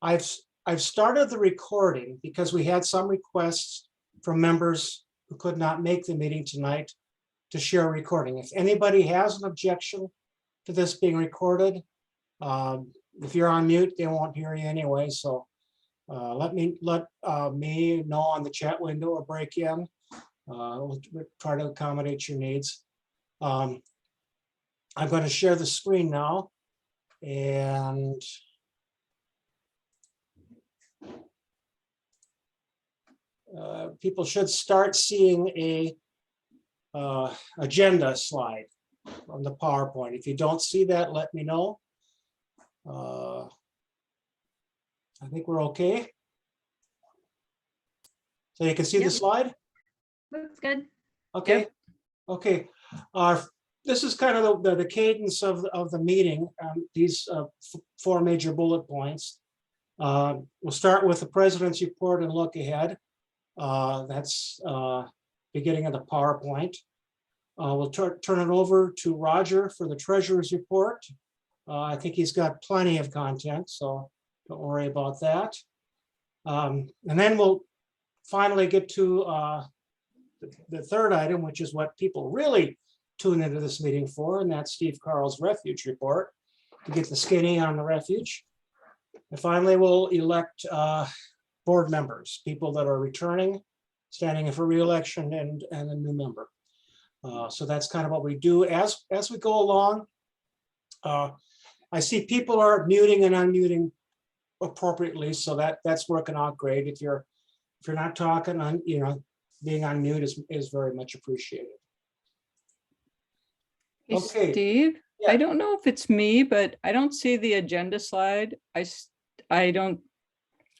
I've I've started the recording because we had some requests from members who could not make the meeting tonight to share a recording. If anybody has an objection to this being recorded, if you're on mute, they won't hear you anyway. So let me know on the chat window or break in. We'll try to accommodate your needs. I'm going to share the screen now, and people should start seeing a agenda slide on the PowerPoint. If you don't see that, let me know. I think we're okay. So you can see the slide? Looks good. Okay. Yep. Okay. This is kind of the cadence of the meeting. These four major bullet points. We'll start with the president's report and look ahead. That's beginning of the PowerPoint. We'll turn it over to Roger for the treasurer's report. I think he's got plenty of content, so don't worry about that. And then we'll finally get to the third item, which is what people really tune into this meeting for, and that's Steve Carl's refuge report, to get the skinny on the refuge. And finally, we'll elect board members, people that are returning, standing in for re-election, and a new member. So that's kind of what we do as we go along. I see people are muting and unmuting appropriately, so that's working out great. If you're not talking, being on mute is very much appreciated. Hey, Okay. Steve, Yeah. I don't know if it's me, but I don't see the agenda slide. I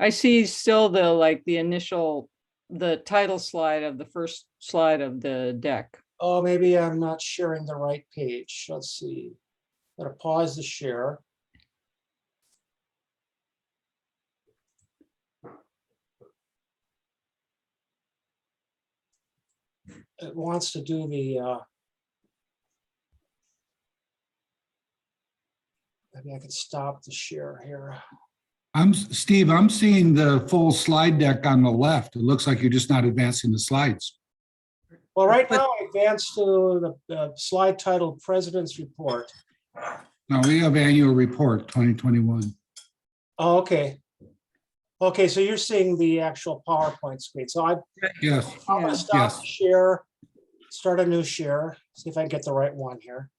see still the title slide of the first slide of the deck. Oh, maybe I'm not sharing the right page. Let's see. I'm gonna pause the share. It wants to do the maybe I could stop the share here. Steve, I'm seeing the full slide deck on the left. It looks like you're just not advancing the slides. Well, right now I advanced to the slide titled President's Report. No, we have annual report 2021. Oh, okay. Okay, so you're seeing the actual PowerPoint screen. So I'm Yes, going to stop the share, start a new share, see if I can get the right one here.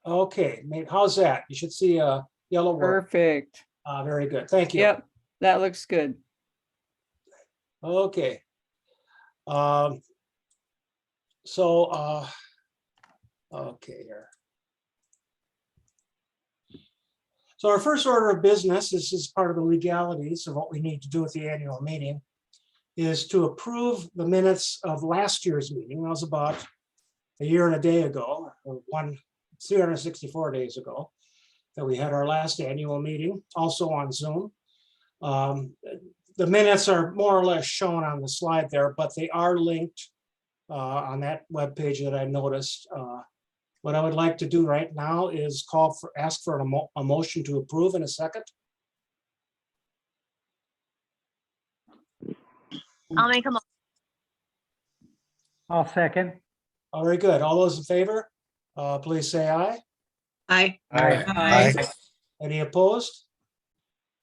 Okay, how's that? You should see a yellow word. Perfect. Very good. Thank you. Yep, that looks good. Okay. Okay here. So our first order of business, this is part of the legalities of what we need to do at the annual meeting, is to approve the minutes of last year's meeting. That was about a year and a day ago, or 364 days ago, that we had our last annual meeting, also on Zoom. The minutes are more or less shown on the slide there, but they are linked on that webpage that I noticed. What I would like to do right now is ask for a motion to approve in a second. I'll make a motion. I'll second. Oh, very good. All those in favor, please say aye. Aye. Aye. Any opposed?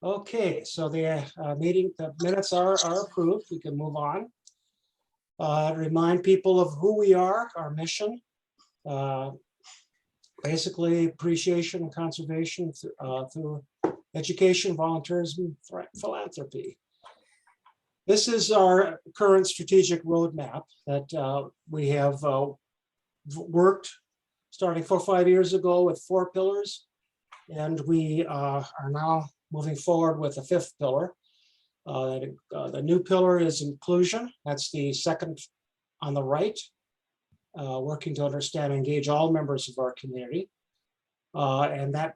Okay, so the minutes are approved. We can move on. Remind people of who we are, our mission. Basically, appreciation and conservation through education, volunteerism, philanthropy. This is our current strategic roadmap that we have worked starting 4 or 5 years ago with 4 pillars, and we are now moving forward with the 5th pillar. The new pillar is inclusion. That's the second on the right. Working to understand and engage all members of our community. And that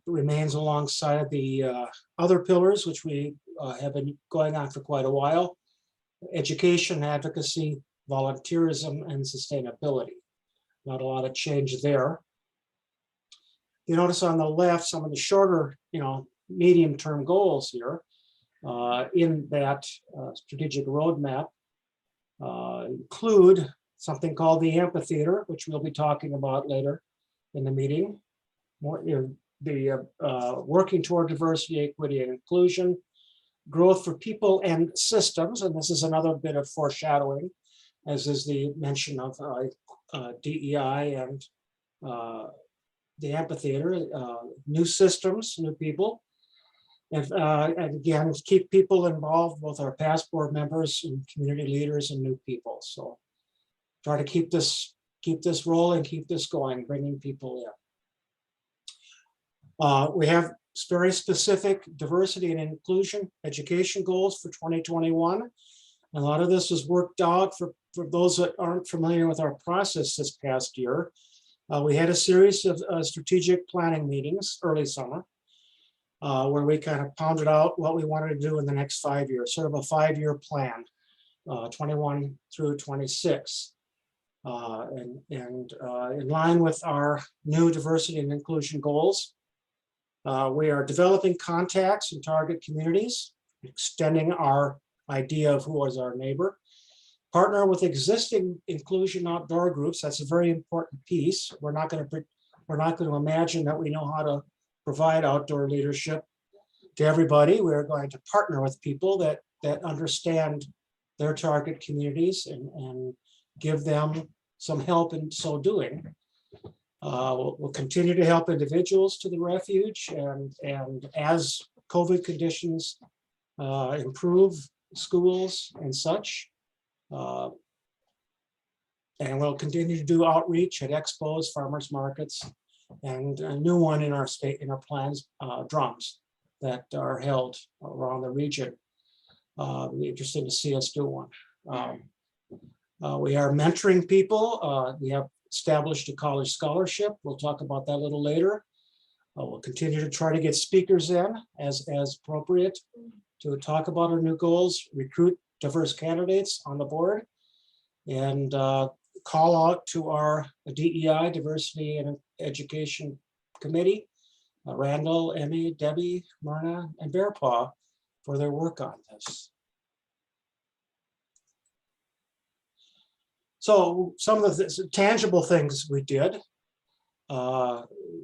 remains alongside the other pillars, which we have been going on for quite a while: education, advocacy, volunteerism, and sustainability. Not a lot of change there. You notice on the left some of the shorter, medium-term goals here in that strategic roadmap include something called the amphitheater, which we'll be talking about later in the meeting. More, working toward diversity, equity, and inclusion, growth for people and systems, and this is another bit of foreshadowing, as is the mention of DEI and the amphitheater, new systems, new people, and again, keep people involved, both our past board members and community leaders and new people. So try to keep this rolling, keep this going, bringing people in. We have very specific diversity and inclusion education goals for 2021. A lot of this was worked out for those that aren't familiar with our process this past year. We had a series of strategic planning meetings early summer where we kind of pounded out what we wanted to do in the next 5 years, sort of a 5-year plan, 21 through 26. And in line with our new diversity and inclusion goals, we are developing contacts in target communities, extending our idea of who is our neighbor, partner with existing inclusion outdoor groups. That's a very important piece. We're not going to imagine that we know how to provide outdoor leadership to everybody. We're going to partner with people that understand their target communities and give them some help in so doing. We'll continue to help individuals to the refuge, and as COVID conditions improve, schools and such. And we'll continue to do outreach at expos, farmers markets, and a new one in our state, in our plans, drums that are held around the region. It'll be interesting to see us do one. We are mentoring people. We have established a college scholarship. We'll talk about that a little later. We'll continue to try to get speakers in as appropriate to talk about our new goals, recruit diverse candidates on the board, and call out to our DEI, Diversity and Education Committee, Randall, Emmy, Debbie, Myrna, and Bearpaw for their work on this. So some of the tangible things we did,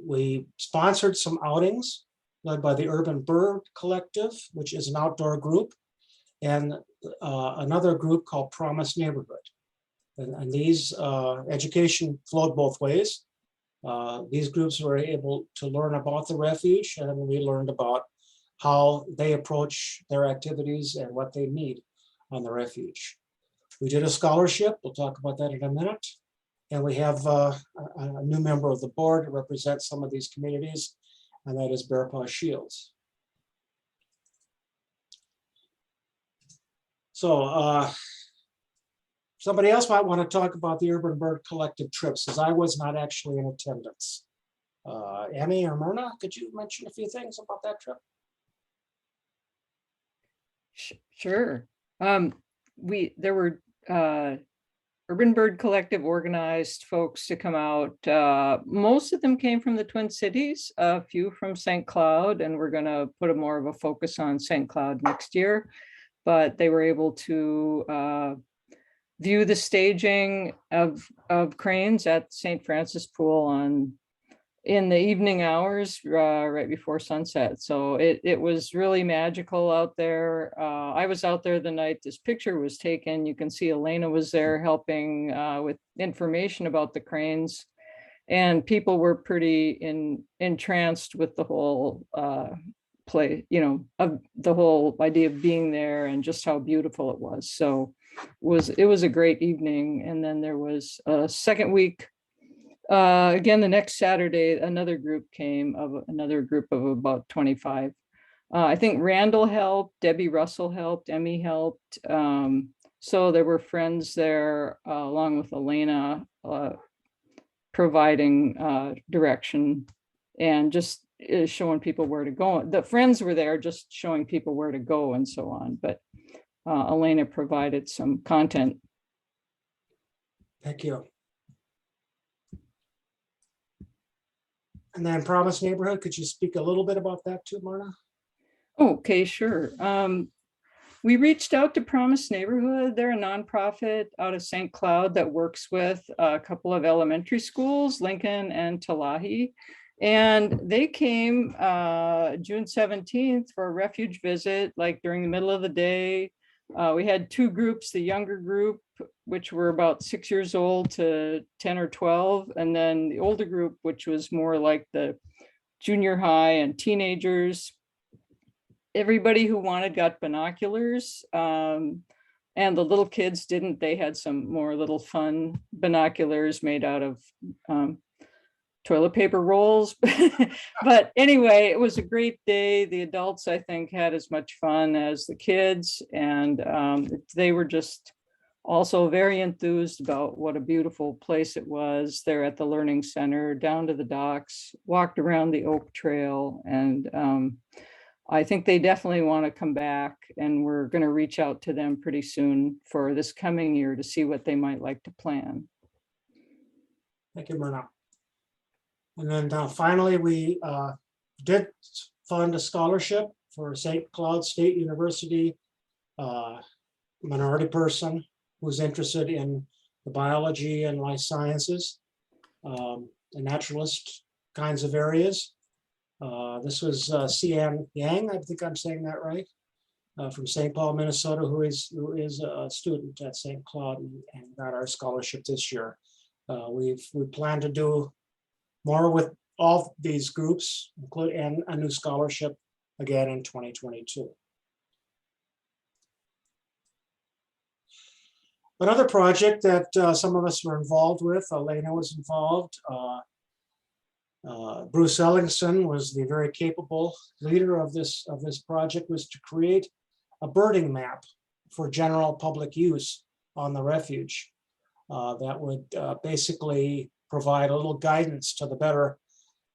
we sponsored some outings led by the Urban Bird Collective, which is an outdoor group, and another group called Promise Neighborhood. And these education flowed both ways. These groups were able to learn about the refuge, and we learned about how they approach their activities and what they need on the refuge. We did a scholarship. We'll talk about that in a minute. And we have a new member of the board to represent some of these communities, and that is Bearpaw Shields. So somebody else might want to talk about the Urban Bird Collective trips, as I was not actually in attendance. Emmy or Myrna, could you mention a few things about that trip? Sure. There were Urban Bird Collective organized folks to come out. Most of them came from the Twin Cities, a few from St. Cloud, and we're going to put more of a focus on St. Cloud next year. But they were able to view the staging of cranes at St. Francis Pool in the evening hours right before sunset. So it was really magical out there. I was out there the night this picture was taken. You can see Elena was there helping with information about the cranes, and people were pretty entranced with the whole play, of the whole idea of being there and just how beautiful it was. So it was a great evening. And then there was a second week. Again, the next Saturday, another group of about 25. I think Randall helped, Debbie Russell helped, Emmy helped. So there were friends there along with Elena providing direction and just showing people where to go. The friends were there just showing people where to go and so on. But Elena provided some content. Thank you. And then Promise Neighborhood, could you speak a little bit about that too, Myrna? Okay, sure. We reached out to Promise Neighborhood. They're a nonprofit out of St. Cloud that works with a couple of elementary schools, Lincoln and Talahi. And they came June 17th for a refuge visit, like during the middle of the day. We had two groups, the younger group, which were about 6 years old to 10 or 12, and then the older group, which was more like the junior high and teenagers. Everybody who wanted got binoculars, and the little kids didn't. They had some more little fun binoculars made out of toilet paper rolls. But anyway, it was a great day. The adults, I think, had as much fun as the kids, and they were just also very enthused about what a beautiful place it was. They're at the Learning Center, down to the docks, walked around the Oak Trail, and I think they definitely want to come back, and we're going to reach out to them pretty soon for this coming year to see what they might like to plan. Thank you, Myrna. And then finally, we did fund a scholarship for St. Cloud State University minority person who's interested in the biology and life sciences, the naturalist kinds of areas. This was Cian Yang, I think I'm saying that right, from St. Paul, Minnesota, who is a student at St. Cloud and got our scholarship this year. We plan to do more with all these groups, including a new scholarship again in 2022. Another project that some of us were involved with, Elena was involved. Bruce Ellingson was the very capable leader of this project, was to create a birding map for general public use on the refuge that would basically provide a little guidance to the better,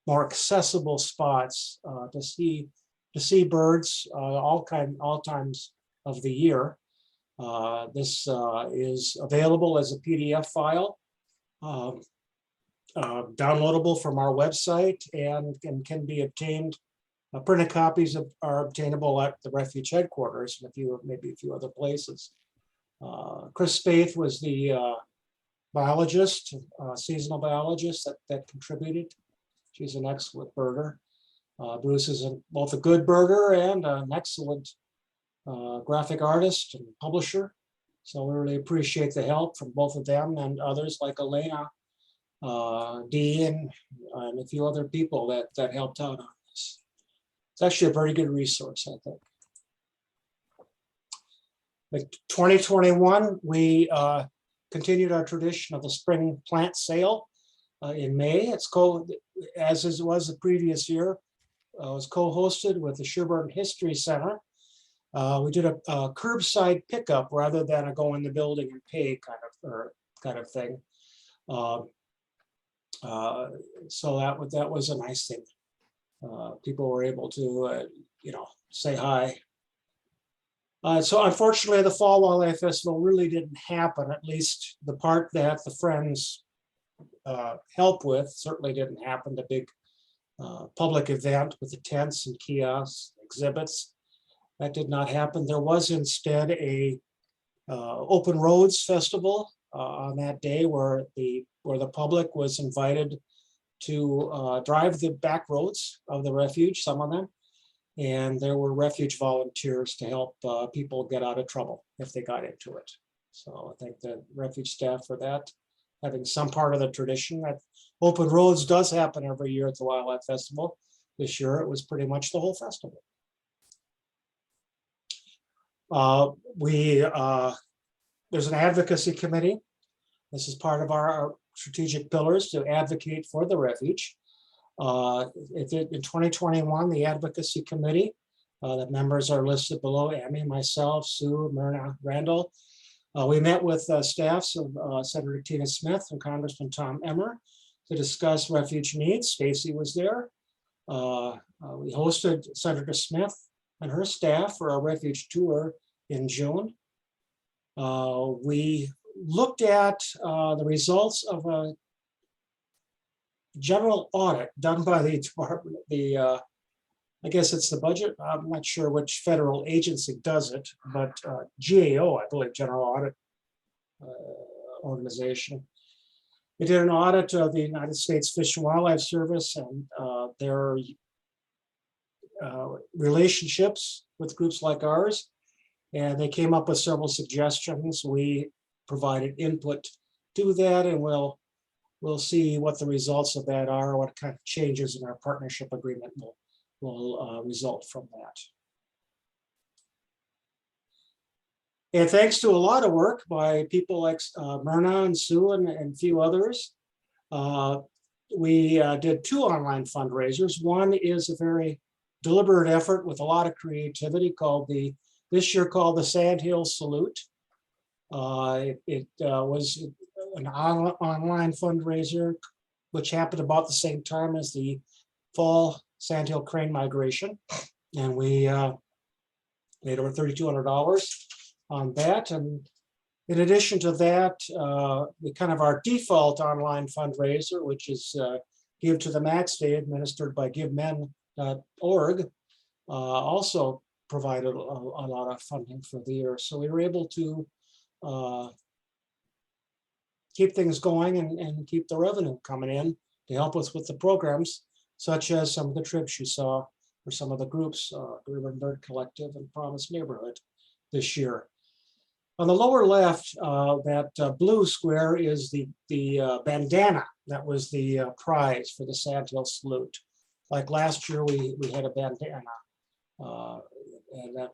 more accessible spots to see birds all times of the year. This is available as a PDF file. Downloadable from our website and can be obtained. Printed copies are obtainable at the refuge headquarters and maybe a few other places. Chris Spaeth was the biologist, seasonal biologist that contributed. She's an excellent birder. Bruce is both a good birder and an excellent graphic artist and publisher. So we really appreciate the help from both of them and others like Elena, Dee, and a few other people that helped out on this. It's actually a very good resource, I think. In 2021, we continued our tradition of the spring plant sale in May. It's as it was the previous year. It was co-hosted with the Sherburne History Center. We did a curbside pickup rather than a go in the building and pay kind of thing. So that was a nice thing. People were able to say hi. So unfortunately, the Fall Wildlife Festival really didn't happen. At least the part that the Friends help with certainly didn't happen. The big public event with the tents and kiosks, exhibits, that did not happen. There was instead a open roads festival on that day where the public was invited to drive the back roads of the refuge, some of them, and there were refuge volunteers to help people get out of trouble if they got into it. So I thank the refuge staff for that, having some part of the tradition. That open roads does happen every year at the Wildlife Festival. This year it was pretty much the whole festival. There's an advocacy committee. This is part of our strategic pillars to advocate for the refuge. In 2021, the advocacy committee, the members are listed below: Amy, myself, Sue, Myrna, Randall. We met with staffs of Senator Tina Smith and Congressman Tom Emmer to discuss refuge needs. Stacy was there. We hosted Senator Smith and her staff for a refuge tour in June. We looked at the results of a general audit done by the department, I guess it's the budget. I'm not sure which federal agency does it, but GAO, I believe, General Audit Organization. They did an audit of the United States Fish and Wildlife Service and their relationships with groups like ours. And they came up with several suggestions. We provided input to that, and we'll see what the results of that are, what kind of changes in our partnership agreement will result from that. And thanks to a lot of work by people like Myrna and Sue and a few others, we did 2 online fundraisers. One is a very deliberate effort with a lot of creativity this year called the Sandhill Salute. It was an online fundraiser, which happened about the same time as the fall Sandhill crane migration. And we made over $3,200 on that. And in addition to that, kind of our default online fundraiser, which is Give to the Max Day, administered by givemen.org, also provided a lot of funding for the year. So we were able to keep things going and keep the revenue coming in to help us with the programs, such as some of the trips you saw for some of the groups, Urban Bird Collective and Promise Neighborhood this year. On the lower left, that blue square is the bandana. That was the prize for the Sandhill Salute. Like last year, we had a bandana, and that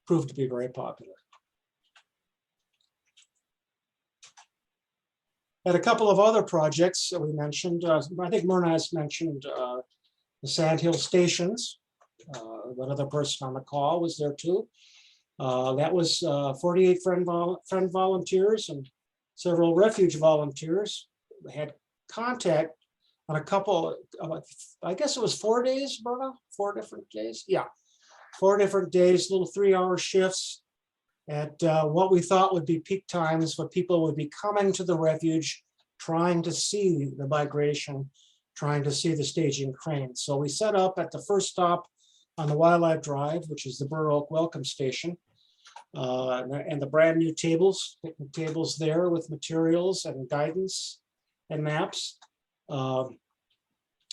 proved to be very popular. And a couple of other projects that we mentioned. I think Myrna has mentioned the Sandhill Stations. One other person on the call was there too. That was 48 friend volunteers and several refuge volunteers. We had contact on a couple, I guess it was 4 days, Myrna? 4 different days? Yeah, 4 different days, little 3-hour shifts at what we thought would be peak times when people would be coming to the refuge, trying to see the migration, trying to see the staging crane. So we set up at the first stop on the Wildlife Drive, which is the Burr Oak Welcome Station, and the brand new tables there with materials and guidance and maps,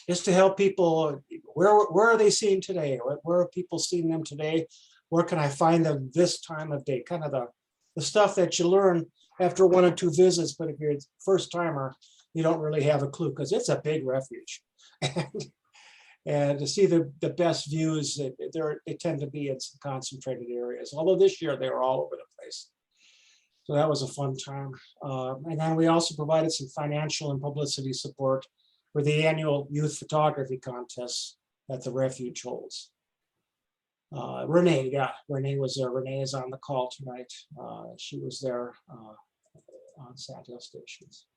just to help people. Where are they seeing today? Where are people seeing them today? Where can I find them this time of day? Kind of the stuff that you learn after 1 or 2 visits, but if you're a first timer, you don't really have a clue because it's a big refuge. And to see the best views, they tend to be in some concentrated areas. Although this year they were all over the place. So that was a fun time. And then we also provided some financial and publicity support for the annual youth photography contests that the refuge holds. Renee was there. Renee is on the call tonight. She was there on Sandhill Stations.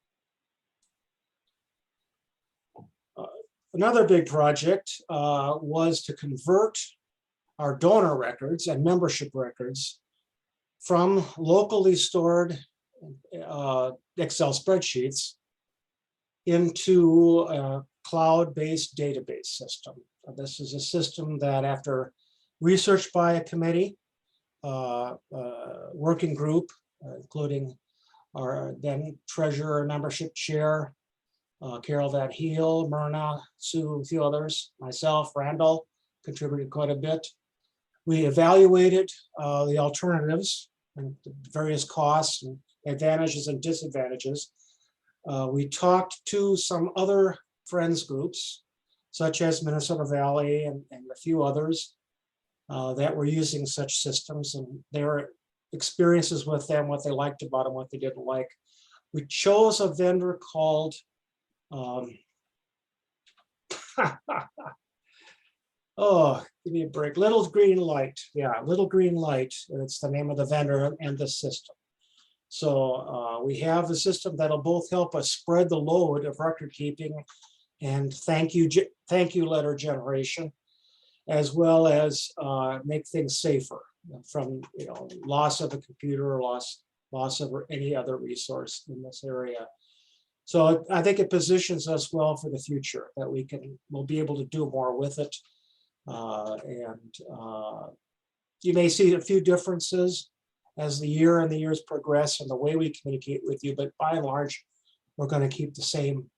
Another big project was to convert our donor records and membership records from locally stored Excel spreadsheets into a cloud-based database system. This is a system that, after research by a committee, working group, including our then treasurer, membership chair, Carol Van Heel, Myrna, Sue, and a few others, myself, Randall, contributed quite a bit. We evaluated the alternatives and the various costs and advantages and disadvantages. We talked to some other friends groups, such as Minnesota Valley and a few others that were using such systems, and their experiences with them, what they liked about them, what they didn't like. We chose a vendor called oh, give me a break. Little Green Light. Yeah, Little Green Light. It's the name of the vendor and the system. So we have a system that'll both help us spread the load of record keeping and thank you letter generation, as well as make things safer from loss of a computer or loss of any other resource in this area. So I think it positions us well for the future, that we'll be able to do more with it. You may see a few differences as the years progress and the way we communicate with you, but by and large, we're going to keep the same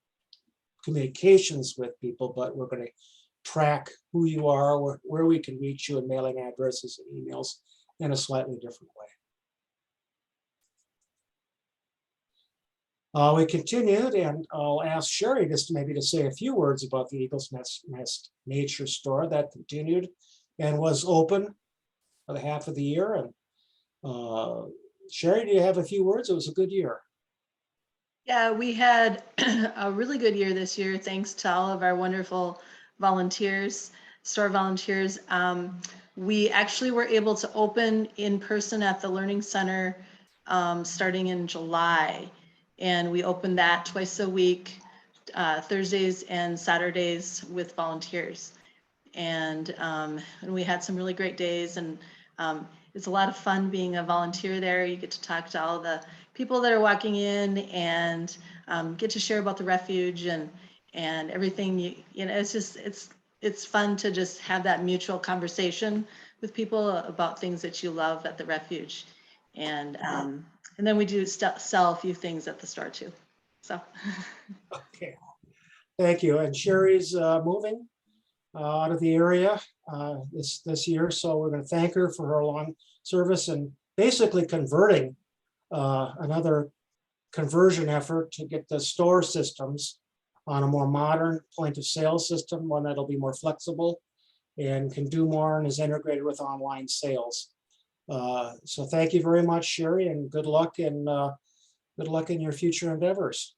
communications with people, but we're going to track who you are, where we can reach you, and mailing addresses and emails in a slightly different way. We continued, and I'll ask Sherry just maybe to say a few words about the Eagles Nest Nature Store. That continued and was open for the half of the year. And Sherry, do you have a few words? It was a good year. Yeah, we had a really good year this year, thanks to all of our wonderful volunteers, store volunteers. We actually were able to open in person at the Learning Center starting in July. And we opened that twice a week, Thursdays and Saturdays with volunteers. And we had some really great days, and it's a lot of fun being a volunteer there. You get to talk to all the people that are walking in and get to share about the refuge and everything. You know, it's just, it's fun to just have that mutual conversation with people about things that you love at the refuge. And then we do sell a few things at the store too. So. Okay, thank you. And Sherry's moving out of the area this year, so we're going to thank her for her long service and basically converting another conversion effort to get the store systems on a more modern point of sale system, one that'll be more flexible and can do more and is integrated with online sales. So thank you very much, Sherry, and good luck in your future endeavors.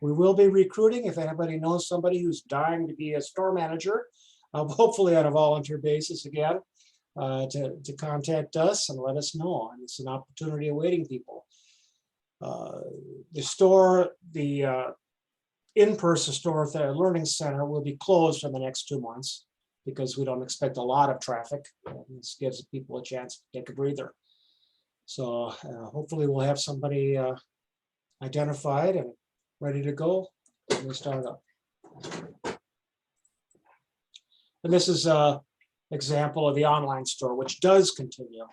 We will be recruiting. If anybody knows somebody who's dying to be a store manager, hopefully on a volunteer basis again, to contact us and let us know. And it's an opportunity awaiting people. The store, the in-person store at the Learning Center will be closed for the next 2 months because we don't expect a lot of traffic. This gives people a chance to take a breather. So hopefully we'll have somebody identified and ready to go when we start up. And this is an example of the online store, which does continue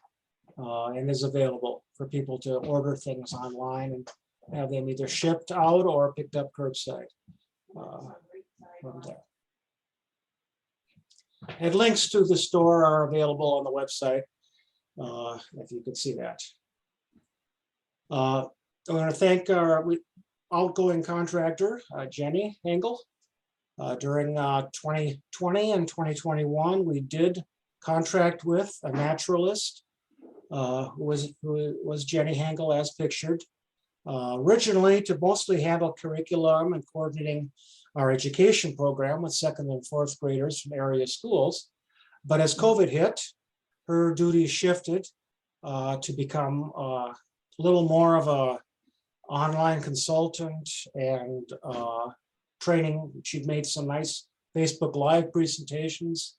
and is available for people to order things online and have them either shipped out or picked up curbside from there. And links to the store are available on the website, if you could see that. I want to thank our outgoing contractor, Jenny Engel. During 2020 and 2021, we did contract with a naturalist who was Jenny Hengel as pictured, originally to mostly handle curriculum and coordinating our education program with 2nd and 4th graders from area schools. But as COVID hit, her duties shifted to become a little more of a online consultant and training. She'd made some nice Facebook Live presentations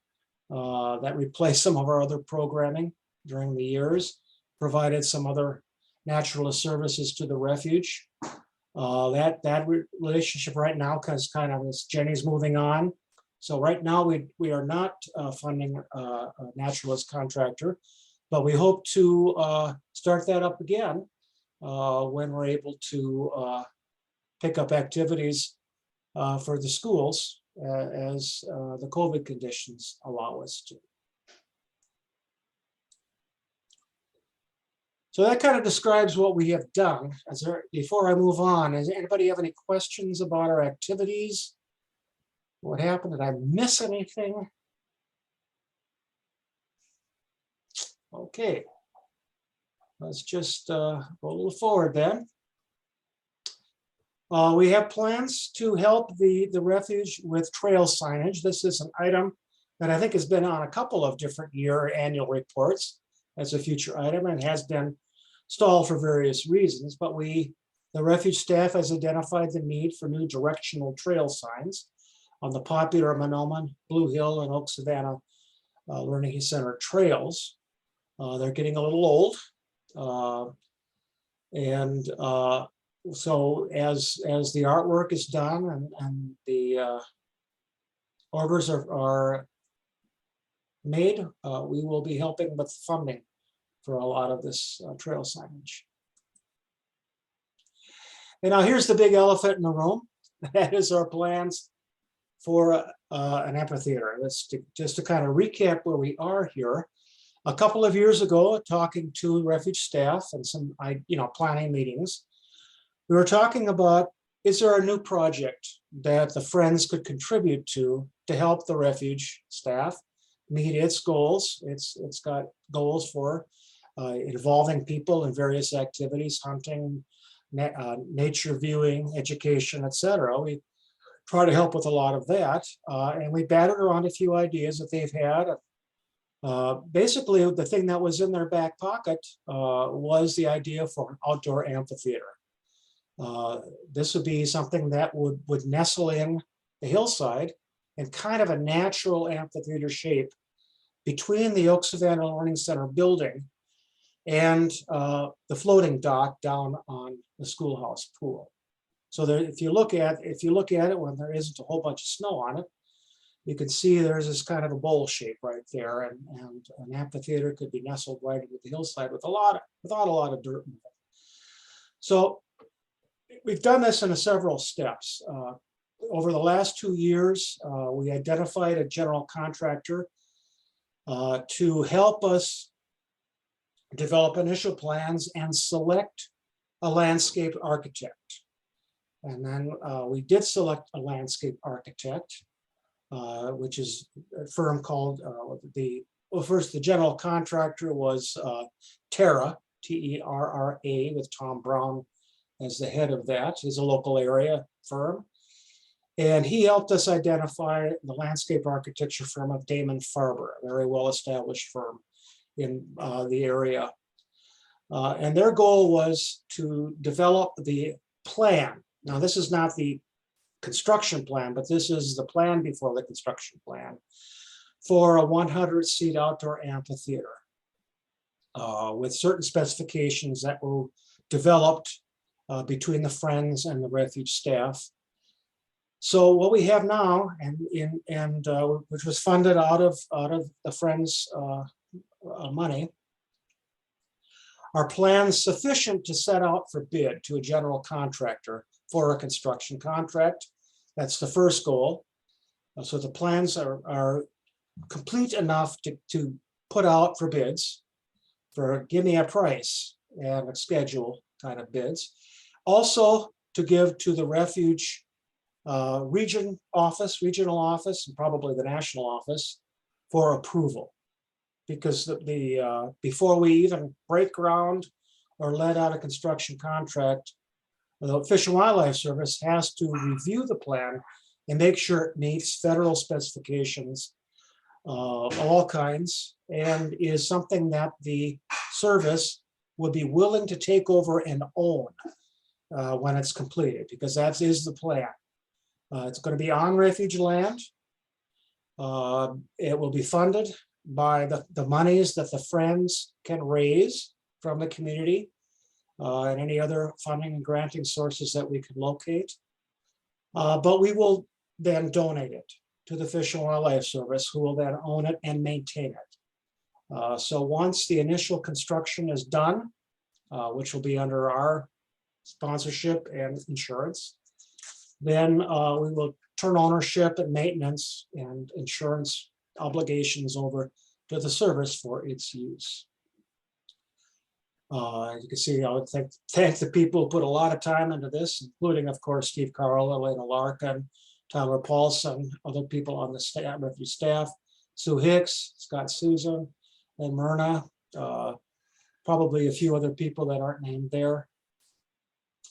that replaced some of our other programming during the years, provided some other naturalist services to the refuge. That relationship right now kind of is Jenny's moving on. So right now we are not funding a naturalist contractor, but we hope to start that up again when we're able to pick up activities for the schools as the COVID conditions allow us to. So that kind of describes what we have done. Before I move on, does anybody have any questions about our activities? What happened? Did I miss anything? Okay. Let's just go a little forward then. We have plans to help the refuge with trail signage. This is an item that I think has been on a couple of different annual reports as a future item and has been stalled for various reasons. But the refuge staff has identified the need for new directional trail signs on the popular Monoman, Blue Hill, and Oak Savannah Learning Center trails. They're getting a little old. And So as the artwork is done and the orders are made, we will be helping with funding for a lot of this trail signage. And now here's the big elephant in the room. That is our plans for an amphitheater. Just to kind of recap where we are here. A couple of years ago, talking to refuge staff and some planning meetings, we were talking about, is there a new project that the Friends could contribute to help the refuge staff meet its goals? It's got goals for involving people in various activities, hunting, nature viewing, education, etc. We try to help with a lot of that, and we batted around a few ideas that they've had. Basically, the thing that was in their back pocket was the idea for an outdoor amphitheater. This would be something that would nestle in the hillside in kind of a natural amphitheater shape between the Oak Savannah Learning Center building and the floating dock down on the schoolhouse pool. So there, if you look at it when there isn't a whole bunch of snow on it, you can see there's this kind of a bowl shape right there, and an amphitheater could be nestled right into the hillside without a lot of dirt. So we've done this in several steps. Over the last 2 years, we identified a general contractor to help us develop initial plans and select a landscape architect. And then we did select a landscape architect, which is a firm called first the general contractor was Terra, Terra, with Tom Brown as the head of that. He's a local area firm. And he helped us identify the landscape architecture firm of Damon Farber, a very well-established firm in the area. And their goal was to develop the plan. Now, this is not the construction plan, but this is the plan before the construction plan for a 100-seat outdoor amphitheater with certain specifications that were developed between the Friends and the refuge staff. So what we have now, and which was funded out of the Friends money, are plans sufficient to set out for bid to a general contractor for a construction contract. That's the first goal. So the plans are complete enough to put out for bids, for give me a price and a schedule kind of bids. Also to give to the refuge regional office, and probably the national office for approval. Because before we even break ground or let out a construction contract, the Fish and Wildlife Service has to review the plan and make sure it meets federal specifications of all kinds and is something that the service would be willing to take over and own when it's completed, because that is the plan. It's going to be on refuge land. It will be funded by the monies that the Friends can raise from the community and any other funding and granting sources that we could locate. But we will then donate it to the Fish and Wildlife Service, who will then own it and maintain it. So once the initial construction is done, which will be under our sponsorship and insurance, then we will turn ownership and maintenance and insurance obligations over to the service for its use. You can see, I would thank the people who put a lot of time into this, including, of course, Steve Carl, Elena Larkin, Tyler Paulson, other people on the staff, refuge staff, Sue Hicks, Scott Susan, and Myrna, probably a few other people that aren't named there.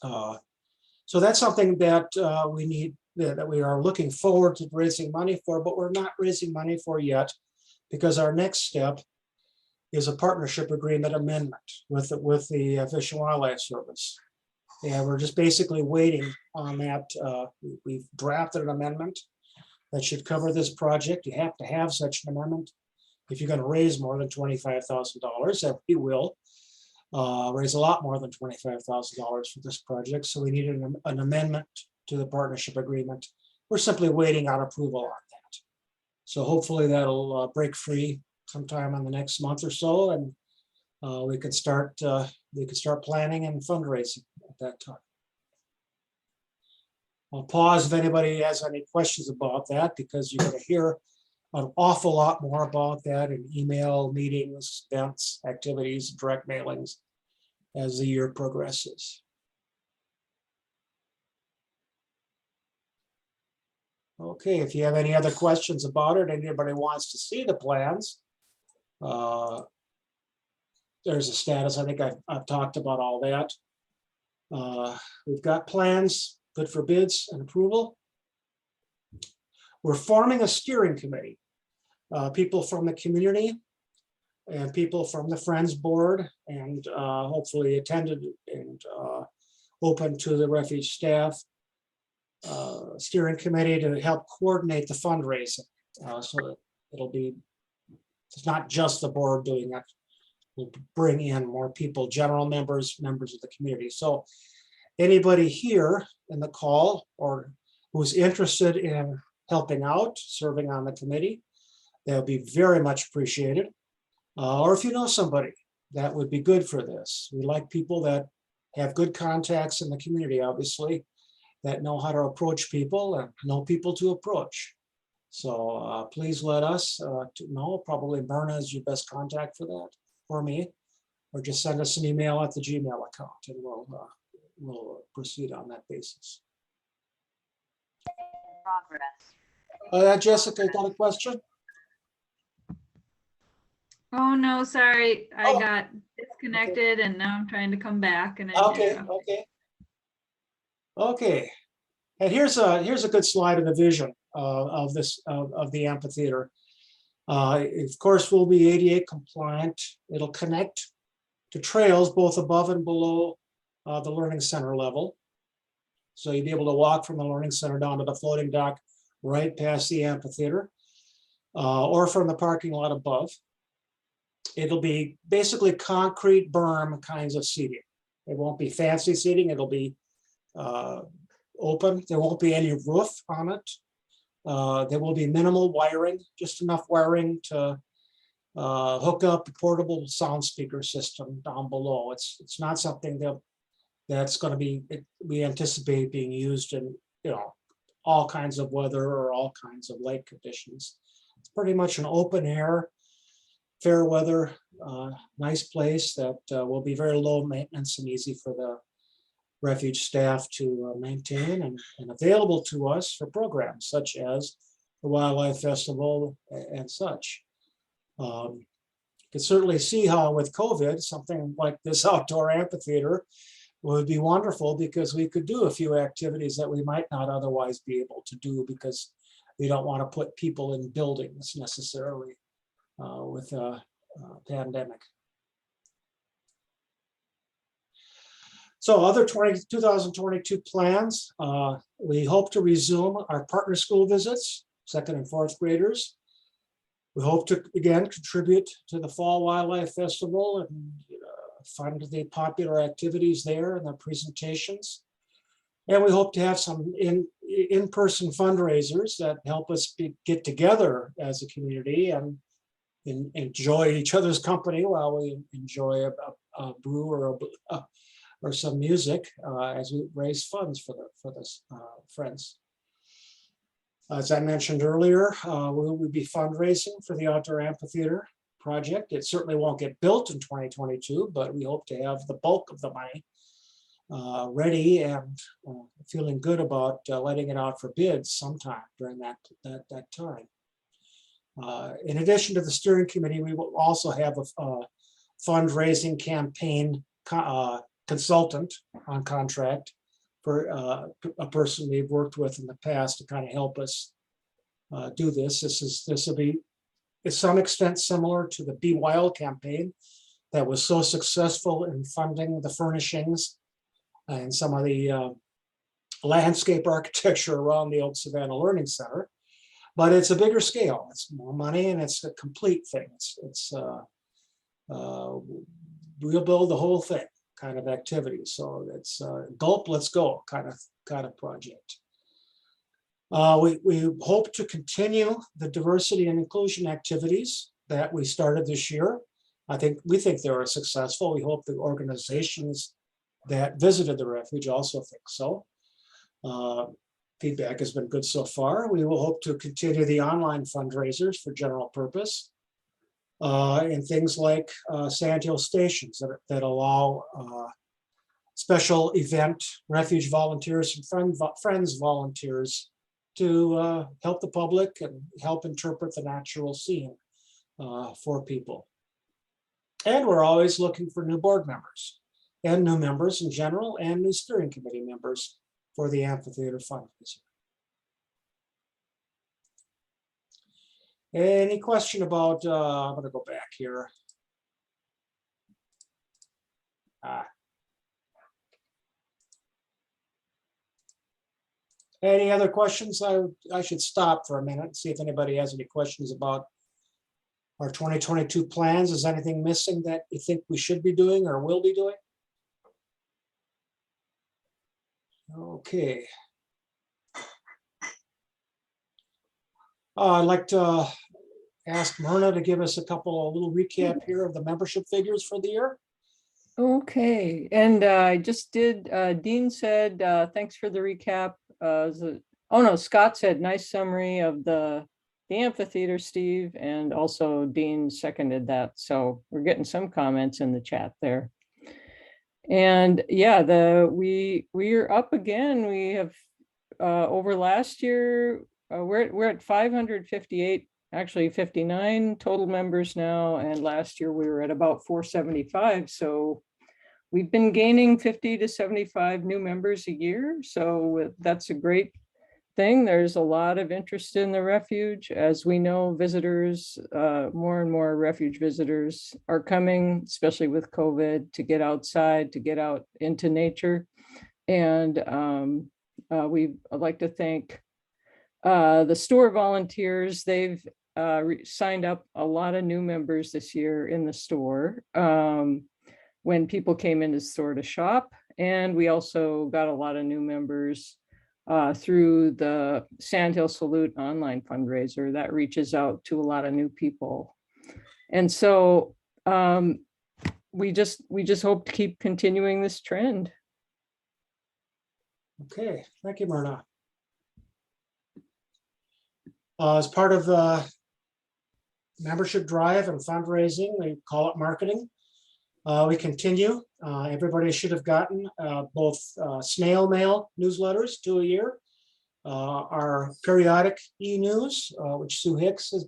So that's something that we need, that we are looking forward to raising money for, but we're not raising money for yet, because our next step is a partnership agreement amendment with the Fish and Wildlife Service. And we're just basically waiting on that. We've drafted an amendment that should cover this project. You have to have such an amendment if you're going to raise more than $25,000, and we will. raise a lot more than $25,000 for this project. So we need an amendment to the partnership agreement. We're simply waiting on approval on that. So hopefully that'll break free sometime in the next month or so, and we can start planning and fundraising at that time. I'll pause if anybody has any questions about that, because you're going to hear an awful lot more about that in email, meetings, events, activities, direct mailings as the year progresses. Okay, if you have any other questions about it, anybody wants to see the plans, there's a status. I think I've talked about all that. We've got plans good for bids and approval. We're forming a steering committee. People from the community and people from the Friends Board, and hopefully attended and open to the refuge staff. Steering committee to help coordinate the fundraising. So that it's not just the board doing it. We'll bring in more people, general members of the community. So anybody here in the call or who's interested in helping out, serving on the committee, that would be very much appreciated. Or if you know somebody that would be good for this. We like people that have good contacts in the community, obviously, that know how to approach people and know people to approach. So please let us know. Probably Myrna is your best contact for that, for me, or just send us an email at the Gmail account, and we'll proceed on that basis. Jessica, you got a question? Oh, no, sorry. I Oh. got disconnected and now I'm trying to come back and Okay. And here's a good slide of the vision of the amphitheater. Of course, we'll be ADA compliant. It'll connect to trails both above and below the learning center level. So you'll be able to walk from the learning center down to the floating dock right past the amphitheater, or from the parking lot above. It'll be basically concrete berm kinds of seating. It won't be fancy seating. It'll be open. There won't be any roof on it. There will be minimal wiring, just enough wiring to hook up a portable sound speaker system down below. It's not something that's going to be, we anticipate being used in, all kinds of weather or all kinds of lake conditions. It's pretty much an open air, fair weather, nice place that will be very low maintenance and easy for the refuge staff to maintain and available to us for programs such as the Wildlife Festival and such. You can certainly see how with COVID, something like this outdoor amphitheater would be wonderful, because we could do a few activities that we might not otherwise be able to do because we don't want to put people in buildings necessarily with a pandemic. So other 2022 plans, we hope to resume our partner school visits, 2nd and 4th graders. We hope to, again, contribute to the Fall Wildlife Festival and fund the popular activities there and the presentations. And we hope to have some in-person fundraisers that help us get together as a community and enjoy each other's company while we enjoy a brew or some music as we raise funds for the friends. As I mentioned earlier, we will be fundraising for the outdoor amphitheater project. It certainly won't get built in 2022, but we hope to have the bulk of the money ready and feeling good about letting it out for bids sometime during that time. In addition to the steering committee, we will also have a fundraising campaign consultant on contract for a person we've worked with in the past to kind of help us do this. This will be to some extent similar to the Be Wild campaign that was so successful in funding the furnishings and some of the landscape architecture around the Old Savannah Learning Center. But it's a bigger scale. It's more money and it's a complete thing. we'll build the whole thing kind of activity. So it's gulp, let's go kind of project. We hope to continue the diversity and inclusion activities that we started this year. We think they were successful. We hope the organizations that visited the refuge also think so. Feedback has been good so far. We will hope to continue the online fundraisers for general purpose and things like sandhill stations that allow special event refuge volunteers and friends volunteers to help the public and help interpret the natural scene for people. And we're always looking for new board members and new members in general and new steering committee members for the amphitheater fundraiser. Any question about, I'm going to go back here. Any other questions? I should stop for a minute and see if anybody has any questions about our 2022 plans. Is anything missing that you think we should be doing or will be doing? Okay. I'd like to ask Myrna to give us a little recap here of the membership figures for the year. Okay, and I just did, Dean said, thanks for the recap. Oh no, Scott said, nice summary of the amphitheater, Steve, and also Dean seconded that. So we're getting some comments in the chat there. And yeah, we are up again. We have over last year, we're at 558, actually 59 total members now. And last year we were at about 475. So we've been gaining 50 to 75 new members a year. So that's a great thing. There's a lot of interest in the refuge. As we know, visitors, more and more refuge visitors are coming, especially with COVID, to get outside, to get out into nature. And I'd like to thank the store volunteers. They've signed up a lot of new members this year in the store when people came into the store to shop. And we also got a lot of new members through the Sandhill Salute online fundraiser that reaches out to a lot of new people. And so we just hope to keep continuing this trend. Okay, thank you, Myrna. As part of the membership drive and fundraising, we call it marketing. We continue. Everybody should have gotten both snail mail newsletters, 2 a year, our periodic e-news, which Sue Hicks has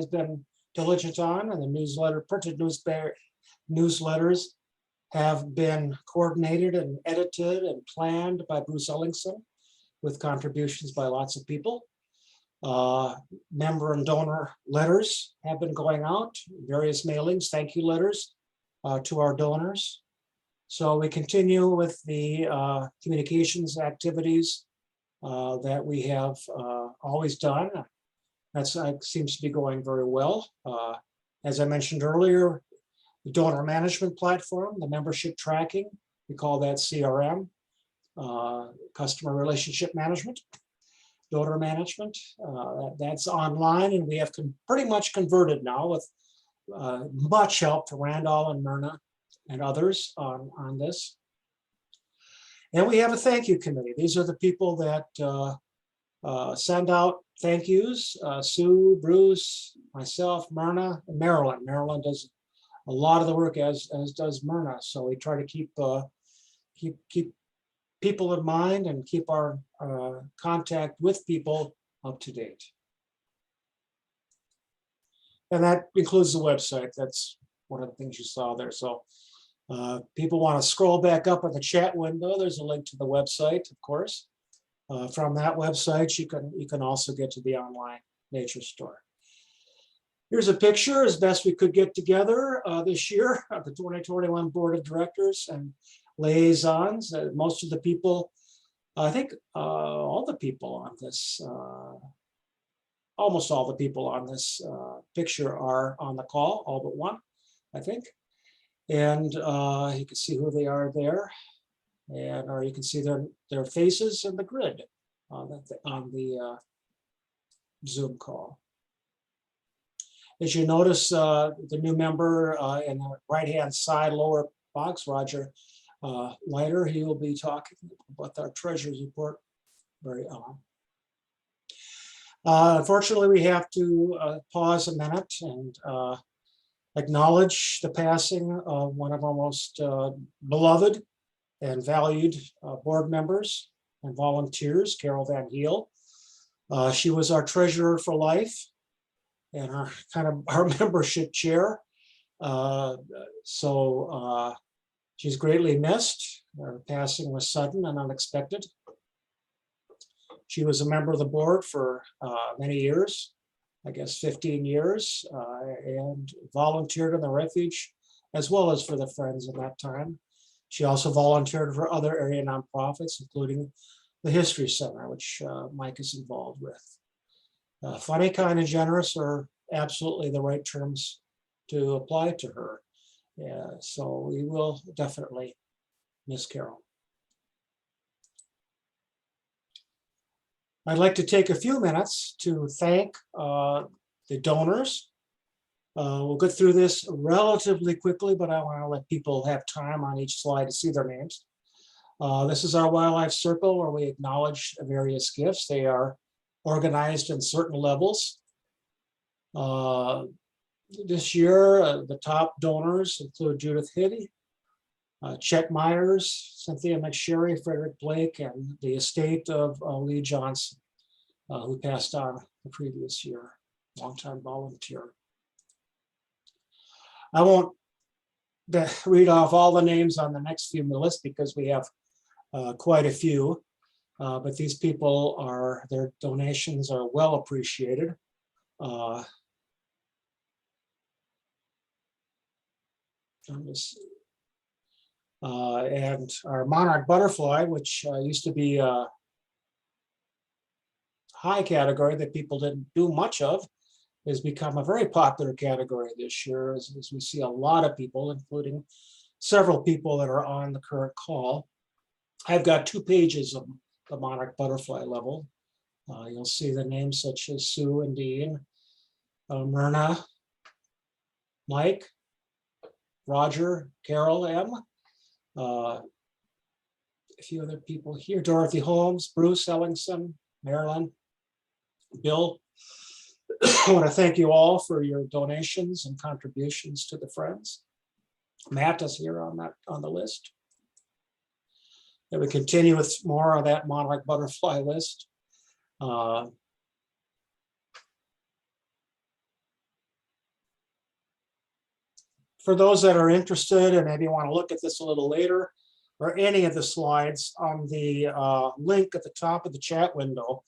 been diligent on, and the printed newsletters have been coordinated and edited and planned by Bruce Ellingson with contributions by lots of people. Member and donor letters have been going out, various mailings, thank you letters to our donors. So we continue with the communications activities that we have always done. That seems to be going very well. As I mentioned earlier, the donor management platform, the membership tracking, we call that CRM, customer relationship management, donor management. That's online, and we have pretty much converted now with much help from Randall and Myrna and others on this. And we have a thank you committee. These are the people that send out thank yous. Sue, Bruce, myself, Myrna, and Marilyn. Marilyn does a lot of the work as does Myrna. So we try to keep people in mind and keep our contact with people up to date. And that includes the website. That's one of the things you saw there. So people want to scroll back up at the chat window. There's a link to the website, of course. From that website, you can also get to the online nature store. Here's a picture as best we could get together this year of the 2021 Board of Directors and liaisons. Most of the people, I think all the people on this, almost all the people on this picture are on the call, all but one, I think. And you can see who they are there. And or you can see their faces in the grid on the Zoom call. As you notice, the new member in the right-hand side lower box, Roger Leiter, he will be talking about our treasurer's report very on. Unfortunately, we have to pause a minute and acknowledge the passing of one of our most beloved and valued board members and volunteers, Carol Van Heel. She was our treasurer for life and our membership chair. So she's greatly missed. Her passing was sudden and unexpected. She was a member of the board for many years, I guess 15 years, and volunteered in the refuge as well as for the Friends at that time. She also volunteered for other area nonprofits, including the History Center, which Mike is involved with. Funny, kind, and generous are absolutely the right terms to apply to her. Yeah, so we will definitely miss Carol. I'd like to take a few minutes to thank the donors. We'll get through this relatively quickly, but I want to let people have time on each slide to see their names. This is our wildlife circle where we acknowledge various gifts. They are organized in certain levels. This year, the top donors include Judith Hiddy, Chet Myers, Cynthia McSherry, Frederick Blake, and the estate of Lee Johnson, who passed on the previous year, longtime volunteer. I won't read off all the names on the next few lists because we have quite a few, but these people their donations are well appreciated. And our monarch butterfly, which used to be a high category that people didn't do much of, has become a very popular category this year, as we see a lot of people, including several people that are on the current call. I've got 2 pages of the monarch butterfly level. You'll see the names such as Sue and Dean, Myrna, Mike, Roger, Carol M. A few other people here, Dorothy Holmes, Bruce Ellingson, Marilyn, Bill. I want to thank you all for your donations and contributions to the Friends. Matt is here on the list. And we continue with more of that monarch butterfly list. For those that are interested and maybe want to look at this a little later, or any of the slides, on the link at the top of the chat window,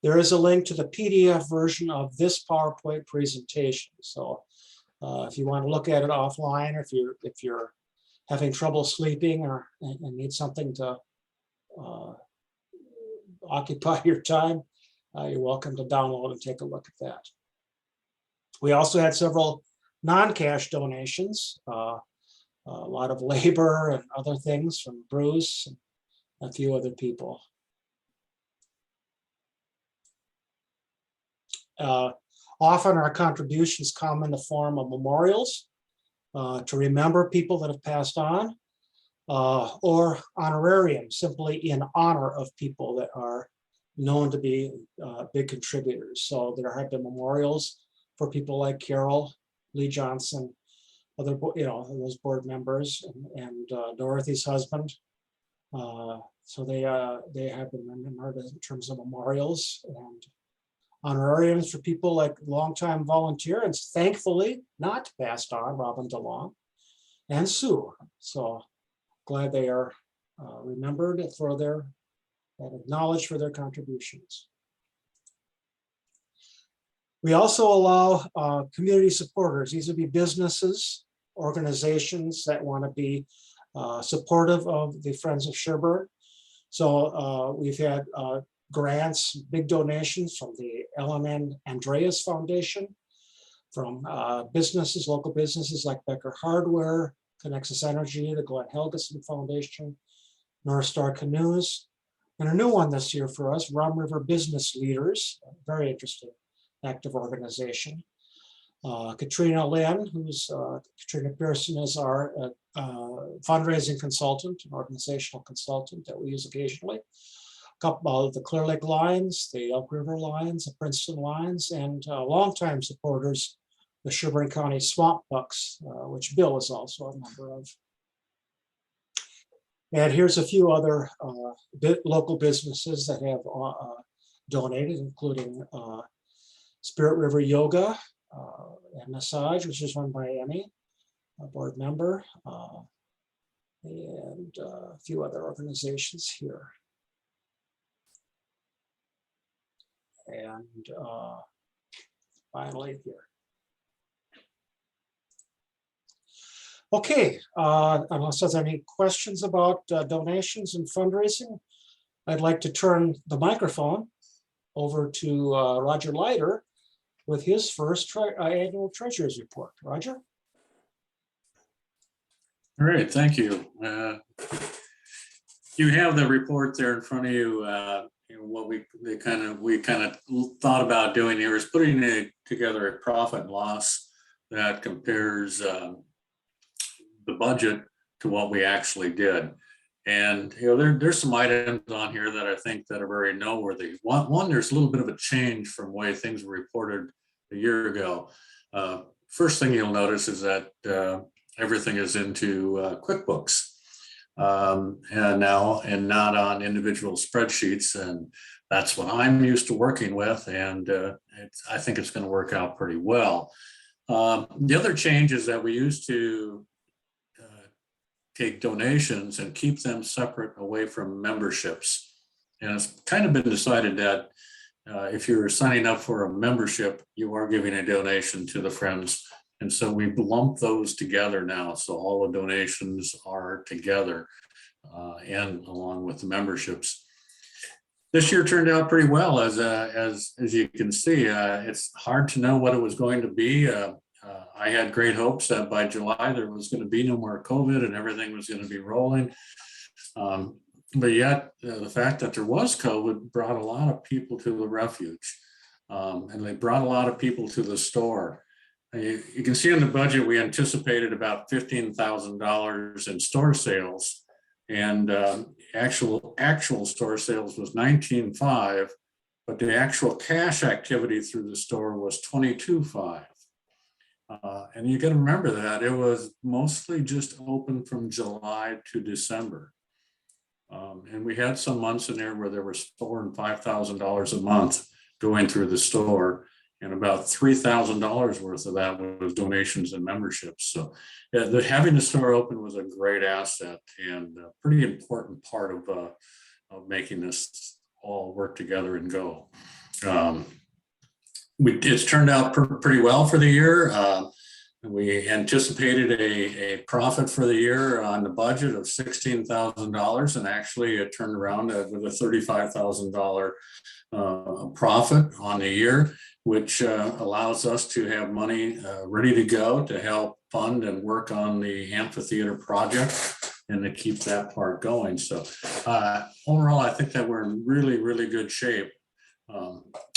there is a link to the PDF version of this PowerPoint presentation. So if you want to look at it offline, or if you're having trouble sleeping and need something to occupy your time, you're welcome to download and take a look at that. We also had several non-cash donations, a lot of labor and other things from Bruce and a few other people. Often our contributions come in the form of memorials to remember people that have passed on, or honorarium, simply in honor of people that are known to be big contributors. So there have been memorials for people like Carol, Lee Johnson, other those board members, and Dorothy's husband. So they have been remembered in terms of memorials and honorariums for people like longtime volunteer and thankfully not passed on, Robin DeLong and Sue. So glad they are remembered for and acknowledged for their contributions. We also allow community supporters. These would be businesses, organizations that want to be supportive of the Friends of Sherburne. So we've had grants, big donations from the Ellen and Andreas Foundation, from businesses, local businesses like Becker Hardware, Connexus Energy, the Glenn Helgeson Foundation, North Star Canoes, and a new one this year for us, Rum River Business Leaders, a very interesting, active organization. Katrina Lynn, Katrina Pearson is our fundraising consultant, an organizational consultant that we use occasionally. A couple of the Clear Lake Lions, the Elk River Lions, the Princeton Lions, and longtime supporters, the Sherburne County Swamp Bucks, which Bill is also a member of. And here's a few other local businesses that have donated, including Spirit River Yoga and Massage, which is run by Emmy, a board member, and a few other organizations here. And finally here. Okay, unless there's any questions about donations and fundraising, I'd like to turn the microphone over to Roger Leiter with his first annual treasurer's report. Roger? All right, thank you. You have the report there in front of you. What we kind of thought about doing here is putting together a profit and loss that compares the budget to what we actually did. And there's some items on here that I think that are very noteworthy. One, there's a little bit of a change from the way things were reported a year ago. First thing you'll notice is that everything is into QuickBooks and not on individual spreadsheets. And that's what I'm used to working with. And I think it's going to work out pretty well. The other change is that we used to take donations and keep them separate away from memberships. And it's kind of been decided that if you're signing up for a membership, you are giving a donation to the Friends. And so we lump those together now. So all the donations are together and along with the memberships. This year turned out pretty well, as you can see. It's hard to know what it was going to be. I had great hopes that by July there was going to be no more COVID and everything was going to be rolling. But yet the fact that there was COVID brought a lot of people to the refuge, and they brought a lot of people to the store. You can see in the budget, we anticipated about $15,000 in store sales, and actual store sales was $19,500, but the actual cash activity through the store was $22,500. And you got to remember that it was mostly just open from July to December. And we had some months in there where there was $4,000 and $5,000 a month going through the store, and about $3,000 worth of that was donations and memberships. So having the store open was a great asset and a pretty important part of making this all work together and go. It's turned out pretty well for the year. We anticipated a profit for the year on the budget of $16,000, and actually it turned around with a $35,000 profit on the year, which allows us to have money ready to go to help fund and work on the amphitheater project and to keep that part going. So overall, I think that we're in really, really good shape.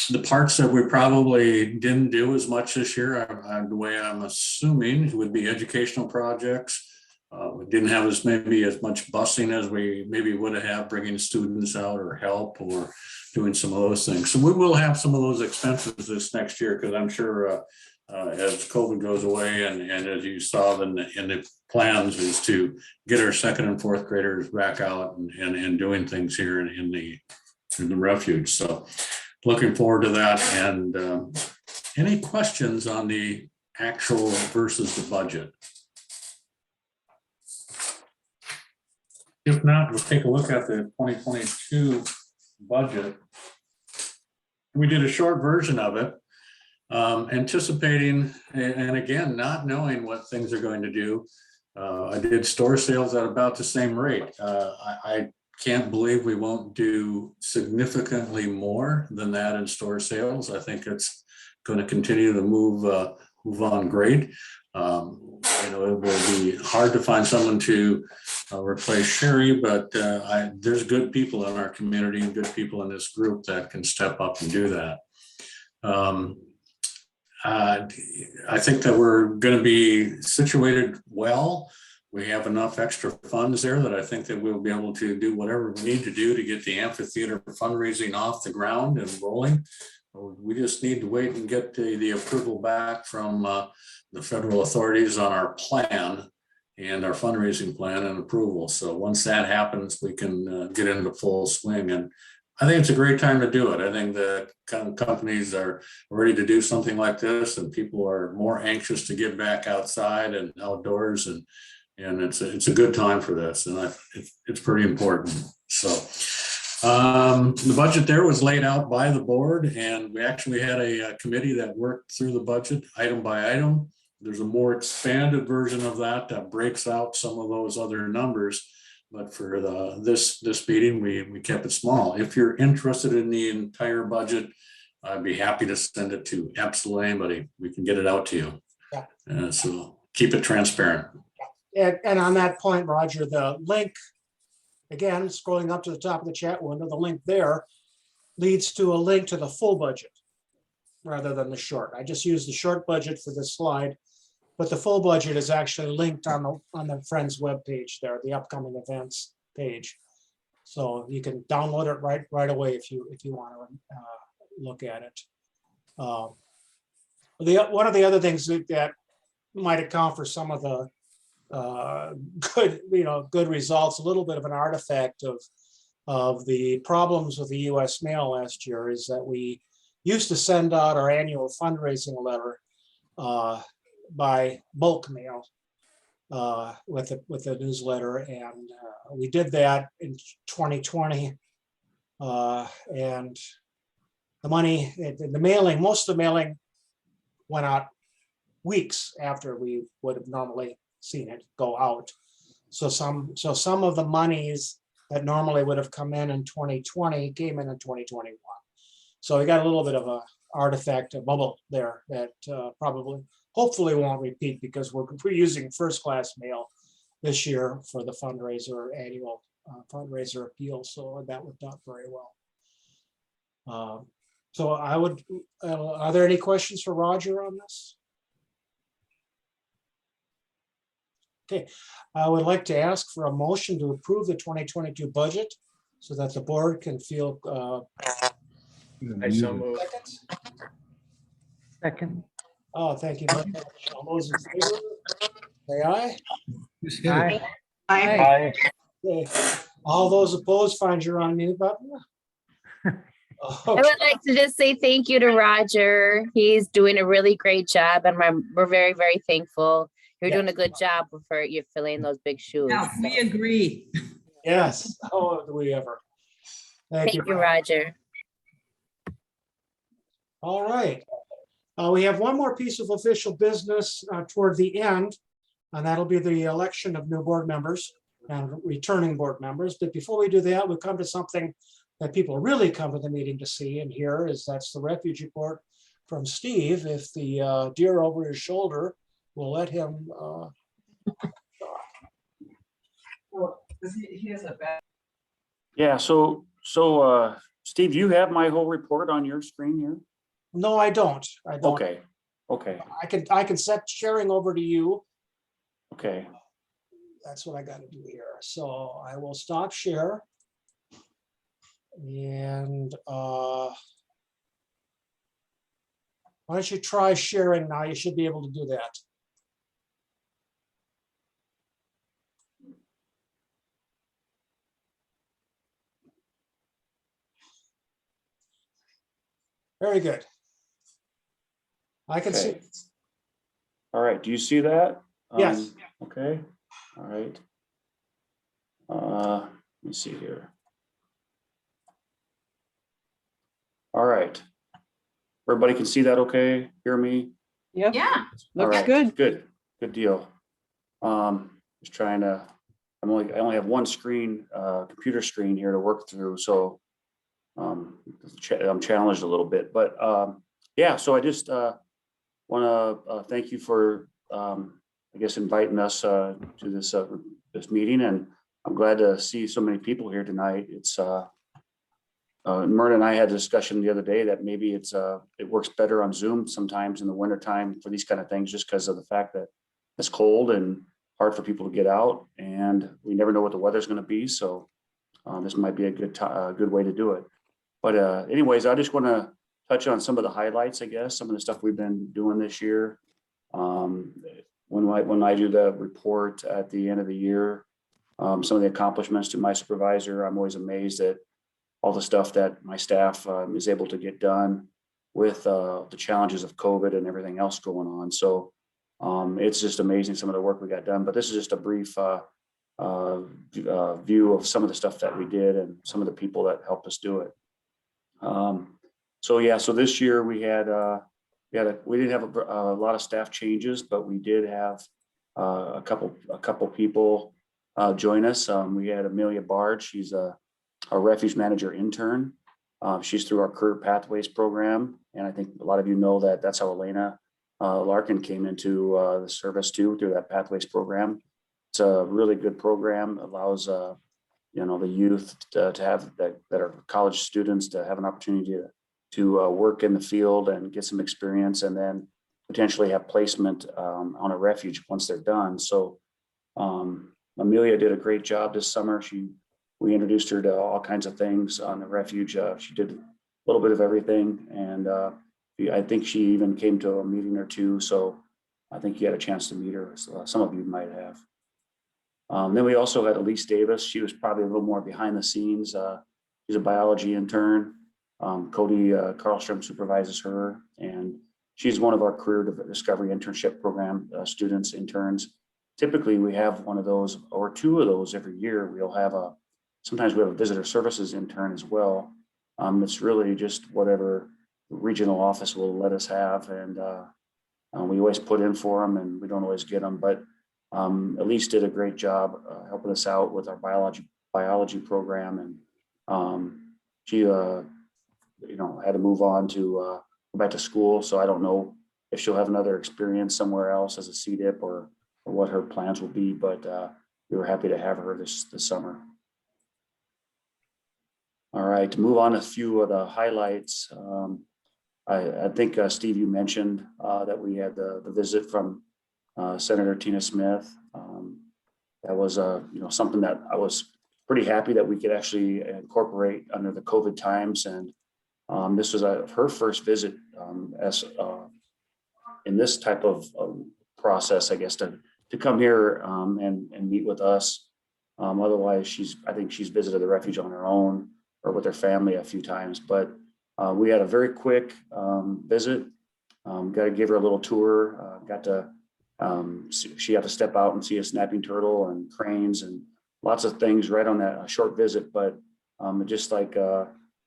The parts that we probably didn't do as much this year, the way I'm assuming, would be educational projects. We didn't have as much busing as we maybe would have, bringing students out or help or doing some of those things. So we will have some of those expenses this next year, because I'm sure as COVID goes away and as you saw in the plans is to get our second and fourth graders back out and doing things here in the refuge. So looking forward to that. And any questions on the actual versus the budget? If not, we'll take a look at the 2022 budget. We did a short version of it, anticipating, and again, not knowing what things are going to do. I did store sales at about the same rate. I can't believe we won't do significantly more than that in store sales. I think it's going to continue to move on great. You know, it will be hard to find someone to replace Sherry, but there's good people in our community and good people in this group that can step up and do that. I think that we're going to be situated well. We have enough extra funds there that I think that we'll be able to do whatever we need to do to get the amphitheater fundraising off the ground and rolling. We just need to wait and get the approval back from the federal authorities on our plan and our fundraising plan and approval. So once that happens, we can get into full swing. And I think it's a great time to do it. I think the companies are ready to do something like this, and people are more anxious to get back outside and outdoors, and it's a good time for this, and it's pretty important. So the budget there was laid out by the board, and we actually had a committee that worked through the budget item by item. There's a more expanded version of that breaks out some of those other numbers. But for this meeting, we kept it small. If you're interested in the entire budget, I'd be happy to send it to absolutely anybody. We can get it out to you. Yeah. So keep it transparent. And on that point, Roger, the link, again, scrolling up to the top of the chat window, the link there leads to a link to the full budget rather than the short. I just used the short budget for this slide, but the full budget is actually linked on the Friends webpage there, the upcoming events page. So you can download it right away if you want to look at it. One of the other things that might account for some of the good results, a little bit of an artifact of the problems with the US mail last year, is that we used to send out our annual fundraising letter by bulk mail with the newsletter, and we did that in 2020, and the money, the mailing, most of the mailing went out weeks after we would have normally seen it go out. So some of the monies that normally would have come in 2020 came in 2021. So we got a little bit of a artifact, a bubble there that hopefully won't repeat, because we're using first class mail this year for the fundraiser annual fundraiser appeal. So that worked out very well. So I would, are there any questions for Roger on this? Okay, I would like to ask for a motion to approve the 2022 budget so that the board can feel. I so move. Seconds? Second. Oh, thank you very much. All those in favor, say aye. Just hit it. Aye. Okay. All those opposed, find your unmute button. I would like to just say thank you to Roger. He's doing a really great job, and we're very, very thankful. You're doing a good job for you filling those big shoes. Yeah, we agree. Yes, oh, do we ever. Thank you, Roger. All right. We have one more piece of official business toward the end, and that'll be the election of new board members and returning board members. But before we do that, we come to something that people really come to the meeting to see and hear, is that's the refuge report from Steve. If the deer over his shoulder will let him. Yeah, so Steve, you have my whole report on your screen here? No, I don't. I don't. Okay. I can set sharing over to you. Okay. That's what I got to do here. So I will stop share. And why don't you try sharing now? You should be able to do that. Very good. I can see. Okay. All right, do you see that? Yes. Okay, all right. Let me see here. All right. Everybody can see that okay? Hear me? Yep, Yeah. All looks right, good. Good deal. Just trying to, I only have one screen, computer screen here to work through, so I'm challenged a little bit, but yeah, so I just want to thank you for I guess, inviting us to this meeting, and I'm glad to see so many people here tonight. It's Myrna and I had a discussion the other day that maybe it works better on Zoom sometimes in the wintertime for these kind of things, just because of the fact that it's cold and hard for people to get out, and we never know what the weather's going to be. So this might be a good way to do it. But anyways, I just want to touch on some of the highlights, I guess, some of the stuff we've been doing this year. When I do the report at the end of the year, some of the accomplishments to my supervisor, I'm always amazed at all the stuff that my staff is able to get done with the challenges of COVID and everything else going on. So it's just amazing some of the work we got done. But this is just a brief view of some of the stuff that we did and some of the people that helped us do it. So this year we didn't have a lot of staff changes, but we did have a couple people join us. We had Amelia Bard. She's a refuge manager intern. She's through our Career Pathways program, and I think a lot of you know that that's how Elena Larkin came into the service too, through that Pathways program. It's a really good program. Allows the youth to have that are college students to have an opportunity to work in the field and get some experience, and then potentially have placement on a refuge once they're done. So Amelia did a great job this summer. We introduced her to all kinds of things on the refuge. She did a little bit of everything, and I think she even came to a meeting or two. So I think you had a chance to meet her. So some of you might have. Then we also had Elise Davis. She was probably a little more behind the scenes. She's a biology intern. Cody Carlstrom supervises her, and she's one of our Career Discovery Internship Program students, interns. Typically, we have one of those or two of those every year. Sometimes we have a visitor services intern as well. It's really just whatever the regional office will let us have, and we always put in for them, and we don't always get them. But Elise did a great job helping us out with our biology program, and she had to move on to go back to school. So I don't know if she'll have another experience somewhere else as a CDIP or what her plans will be, but we were happy to have her this summer. All right, to move on to a few of the highlights. I think Steve, you mentioned that we had the visit from Senator Tina Smith. That was something that I was pretty happy that we could actually incorporate under the COVID times, and this was her first visit in this type of process, I guess, to come here and meet with us. Otherwise, I think she's visited the refuge on her own or with her family a few times, but we had a very quick visit. Got to give her a little tour. She got to step out and see a snapping turtle and cranes and lots of things right on that short visit. But just like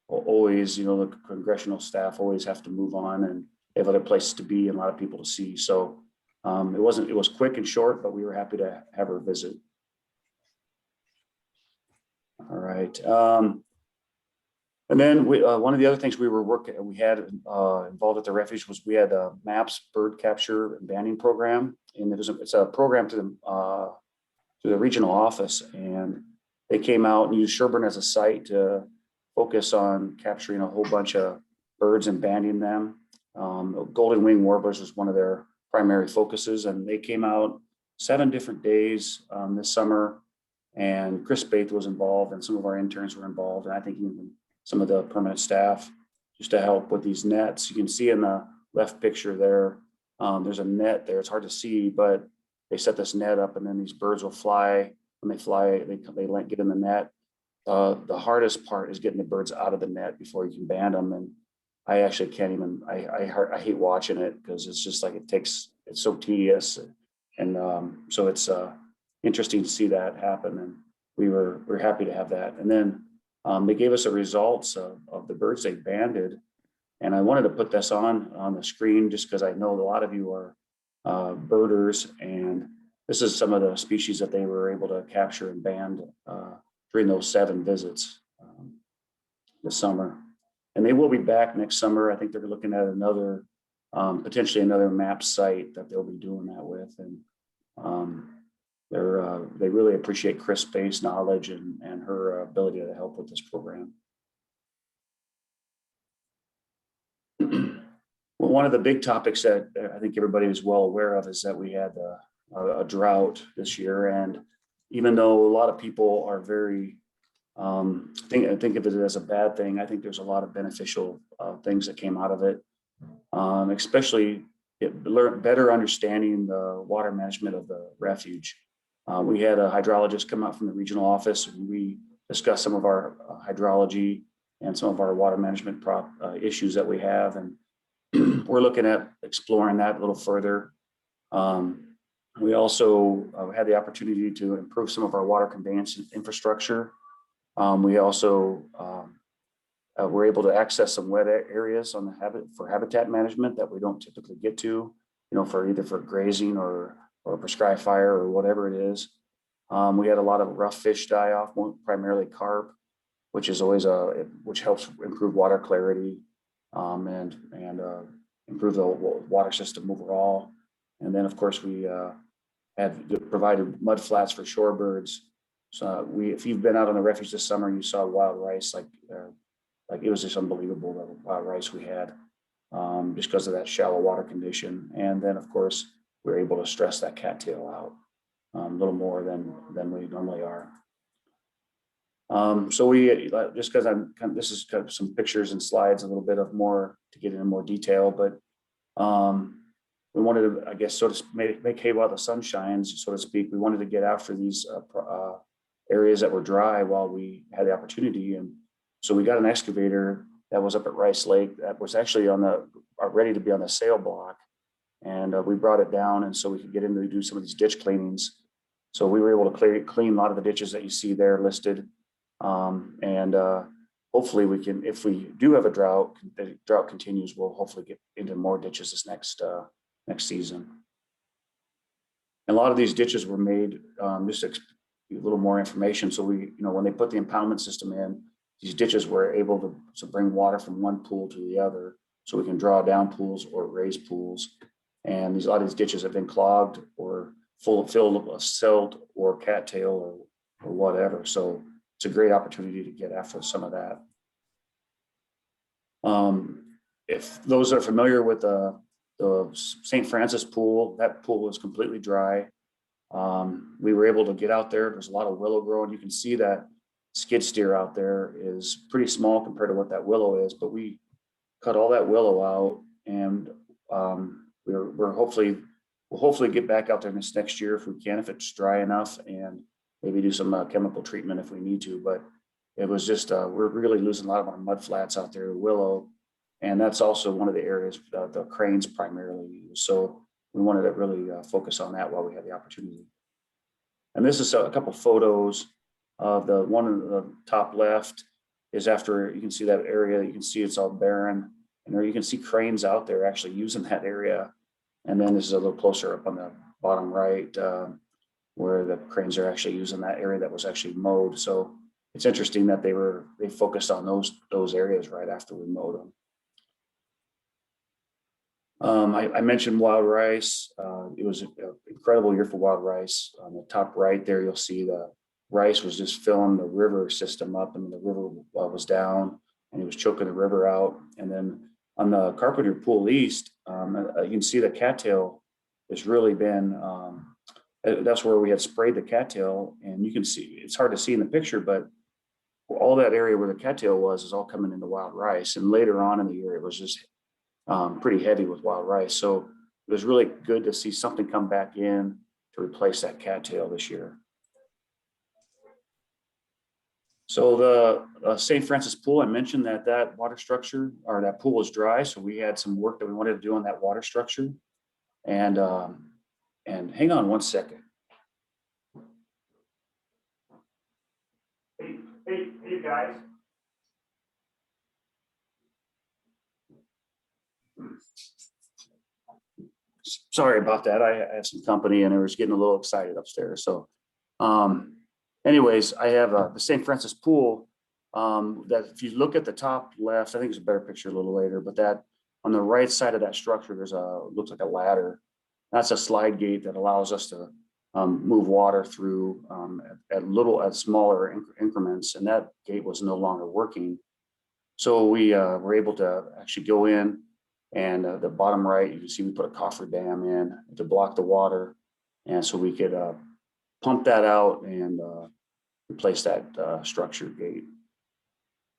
always, the congressional staff always have to move on and they have other places to be and a lot of people to see. So it was quick and short, but we were happy to have her visit. All right. And then one of the other things we had involved at the refuge was we had a MAPS bird capture and banding program, and it's a program to the regional office, and they came out and used Sherburne as a site to focus on capturing a whole bunch of birds and banding them. Golden wing warblers was one of their primary focuses, and they came out 7 different days this summer, and Chris Baith was involved, and some of our interns were involved, and I think even some of the permanent staff, just to help with these nets. You can see in the left picture there, there's a net there. It's hard to see, but they set this net up, and then these birds will fly. When they fly, they get in the net. The hardest part is getting the birds out of the net before you can band them. And I actually can't even, I hate watching it because it's just like it's so tedious. And so it's interesting to see that happen. And we're happy to have that. And then they gave us the results of the birds they banded. And I wanted to put this on the screen just because I know a lot of you are birders, and this is some of the species that they were able to capture and band during those 7 visits this summer. And they will be back next summer. I think they're looking at another potentially another map site that they'll be doing that with. And they really appreciate Chris Space's knowledge and her ability to help with this program. Well, one of the big topics that I think everybody is well aware of is that we had a drought this year. And even though a lot of people are very, think of it as a bad thing, I think there's a lot of beneficial things that came out of it, especially better understanding the water management of the refuge. We had a hydrologist come out from the regional office, and we discussed some of our hydrology and some of our water management issues that we have. And we're looking at exploring that a little further. We also had the opportunity to improve some of our water conveyance infrastructure. We also were able to access some wet areas on for habitat management that we don't typically get to, for either for grazing or prescribed fire or whatever it is. We had a lot of rough fish die off, primarily carp, which is always which helps improve water clarity and improve the water system overall. And then, of course, we had provided mud flats for shorebirds. So if you've been out on the refuge this summer, you saw wild rice, like it was just unbelievable, the wild rice we had, just because of that shallow water condition. And then, of course, we were able to stress that cattail out a little more than we normally are. So we just because this is kind of some pictures and slides, a little bit of more to get into more detail, but we wanted to, I guess, sort of make hay while the sun shines, so to speak. We wanted to get after these areas that were dry while we had the opportunity. And so we got an excavator that was up at Rice Lake that was actually ready to be on the sail block. And we brought it down, and so we could get in to do some of these ditch cleanings. So we were able to clean a lot of the ditches that you see there listed. And hopefully we can, if we do have a drought, the drought continues, we'll hopefully get into more ditches this next season. And a lot of these ditches were made, just a little more information. So we, when they put the impoundment system in, these ditches were able to bring water from one pool to the other, so we can draw down pools or raise pools. And a lot of these ditches have been clogged or filled with silt or cattail or whatever. So it's a great opportunity to get after some of that. If those are familiar with the St. Francis pool, that pool was completely dry. We were able to get out there. There's a lot of willow growing. You can see that skid steer out there is pretty small compared to what that willow is, but we cut all that willow out, and we'll hopefully get back out there this next year if we can, if it's dry enough, and maybe do some chemical treatment if we need to. But it was just, we're really losing a lot of our mud flats out there, willow. And that's also one of the areas the cranes primarily use. So we wanted to really focus on that while we had the opportunity. And this is a couple photos of the one in the top left is after, you can see that area, you can see it's all barren. And there you can see cranes out there actually using that area. And then this is a little closer up on the bottom right, where the cranes are actually using that area that was actually mowed. So it's interesting that they focused on those areas right after we mowed them. I mentioned wild rice. It was an incredible year for wild rice. On the top right there, you'll see the rice was just filling the river system up, and the river was down, and it was choking the river out. And then on the Carpenter Pool East, you can see the cattail has really been, that's where we had sprayed the cattail, and you can see, it's hard to see in the picture, but all that area where the cattail was is all coming into wild rice. And later on in the year, it was just pretty heavy with wild rice. So it was really good to see something come back in to replace that cattail this year. So the St. Francis pool, I mentioned that water structure, or that pool was dry. So we had some work that we wanted to do on that water structure. And hang on one second. Hey guys. Sorry about that. I had some company and I was getting a little excited upstairs. So anyways, I have the St. Francis pool that if you look at the top left, I think it's a better picture a little later, but that on the right side of that structure, there's looks like a ladder. That's a slide gate that allows us to move water through at smaller increments, and that gate was no longer working. So we were able to actually go in, and the bottom right, you can see we put a coffer dam in to block the water, and so we could pump that out and replace that structure gate.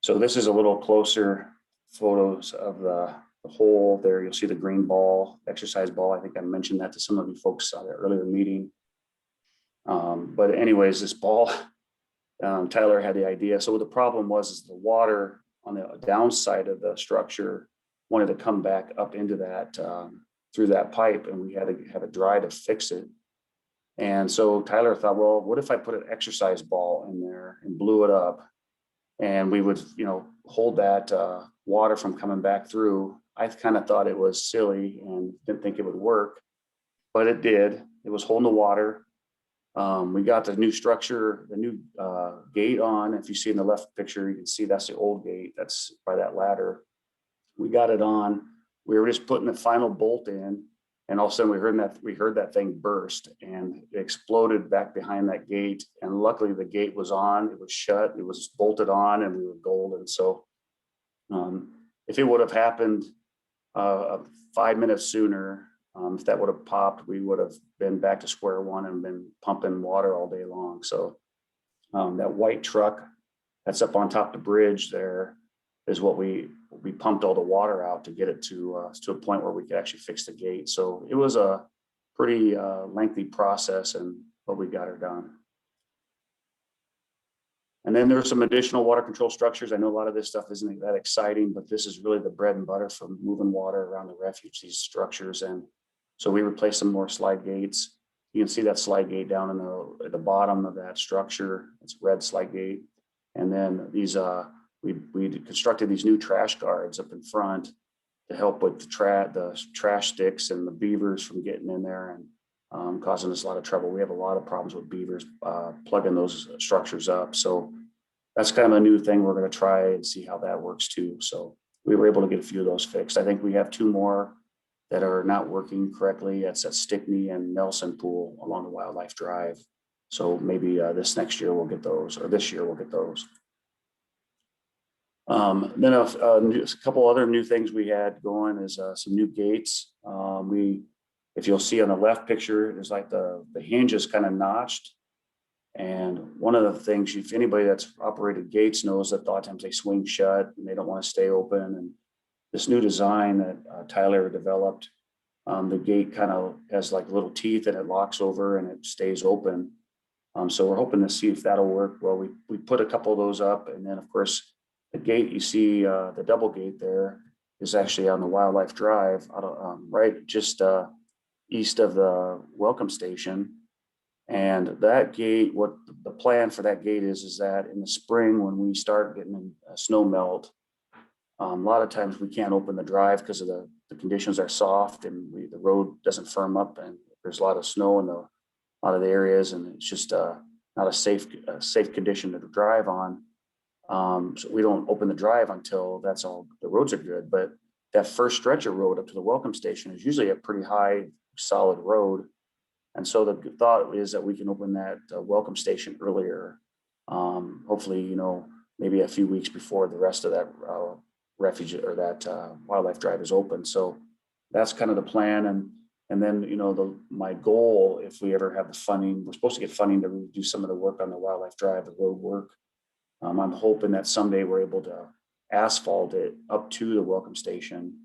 So this is a little closer photos of the hole there. You'll see the green ball, exercise ball. I think I mentioned that to some of you folks at the earlier meeting. But anyways, this ball, Tyler had the idea. So what the problem was is the water on the downside of the structure wanted to come back up into that through that pipe, and we had to have it dry to fix it. And so Tyler thought, well, what if I put an exercise ball in there and blew it up, and we would, hold that water from coming back through. I kind of thought it was silly and didn't think it would work, but it did. It was holding the water. We got the new structure, the new gate on. If you see in the left picture, you can see that's the old gate. That's by that ladder. We got it on. We were just putting the final bolt in, and all of a sudden we heard that thing burst, and it exploded back behind that gate. And luckily the gate was on, it was shut, it was bolted on, and we were golden. So if it would have happened 5 minutes sooner, if that would have popped, we would have been back to square one and been pumping water all day long. So that white truck that's up on top of the bridge there is what we pumped all the water out to get it to a point where we could actually fix the gate. So it was a pretty lengthy process, but we got it done. And then there are some additional water control structures. I know a lot of this stuff isn't that exciting, but this is really the bread and butter for moving water around the refuge, these structures. And so we replaced some more slide gates. You can see that slide gate down at the bottom of that structure. It's a red slide gate. And then these, we constructed these new trash guards up in front to help with the trash sticks and the beavers from getting in there and causing us a lot of trouble. We have a lot of problems with beavers plugging those structures up. So that's kind of a new thing we're going to try and see how that works too. So we were able to get a few of those fixed. I think we have 2 more that are not working correctly. That's at Stickney and Nelson Pool along the Wildlife Drive. So maybe this next year we'll get those, or this year we'll get those. Then a couple other new things we had going is some new gates. If you'll see on the left picture, there's like the hinge is kind of notched. And one of the things, if anybody that's operated gates knows that a lot of times they swing shut and they don't want to stay open. And this new design that Tyler developed, the gate kind of has like little teeth and it locks over and it stays open. So we're hoping to see if that'll work. Well, we put a couple of those up, and then of course the gate you see, the double gate there is actually on the Wildlife Drive, right just east of the welcome station. And that gate, what the plan for that gate is that in the spring when we start getting snow melt, a lot of times we can't open the drive because of the conditions are soft and the road doesn't firm up, and there's a lot of snow in a lot of the areas, and it's just not a safe condition to drive on. So we don't open the drive until that's all, the roads are good. But that first stretch of road up to the welcome station is usually a pretty high, solid road. And so the thought is that we can open that welcome station earlier, hopefully, maybe a few weeks before the rest of that refuge or that Wildlife Drive is open. So that's kind of the plan. And then, my goal, if we ever have the funding, we're supposed to get funding to do some of the work on the Wildlife Drive, the road work. I'm hoping that someday we're able to asphalt it up to the welcome station.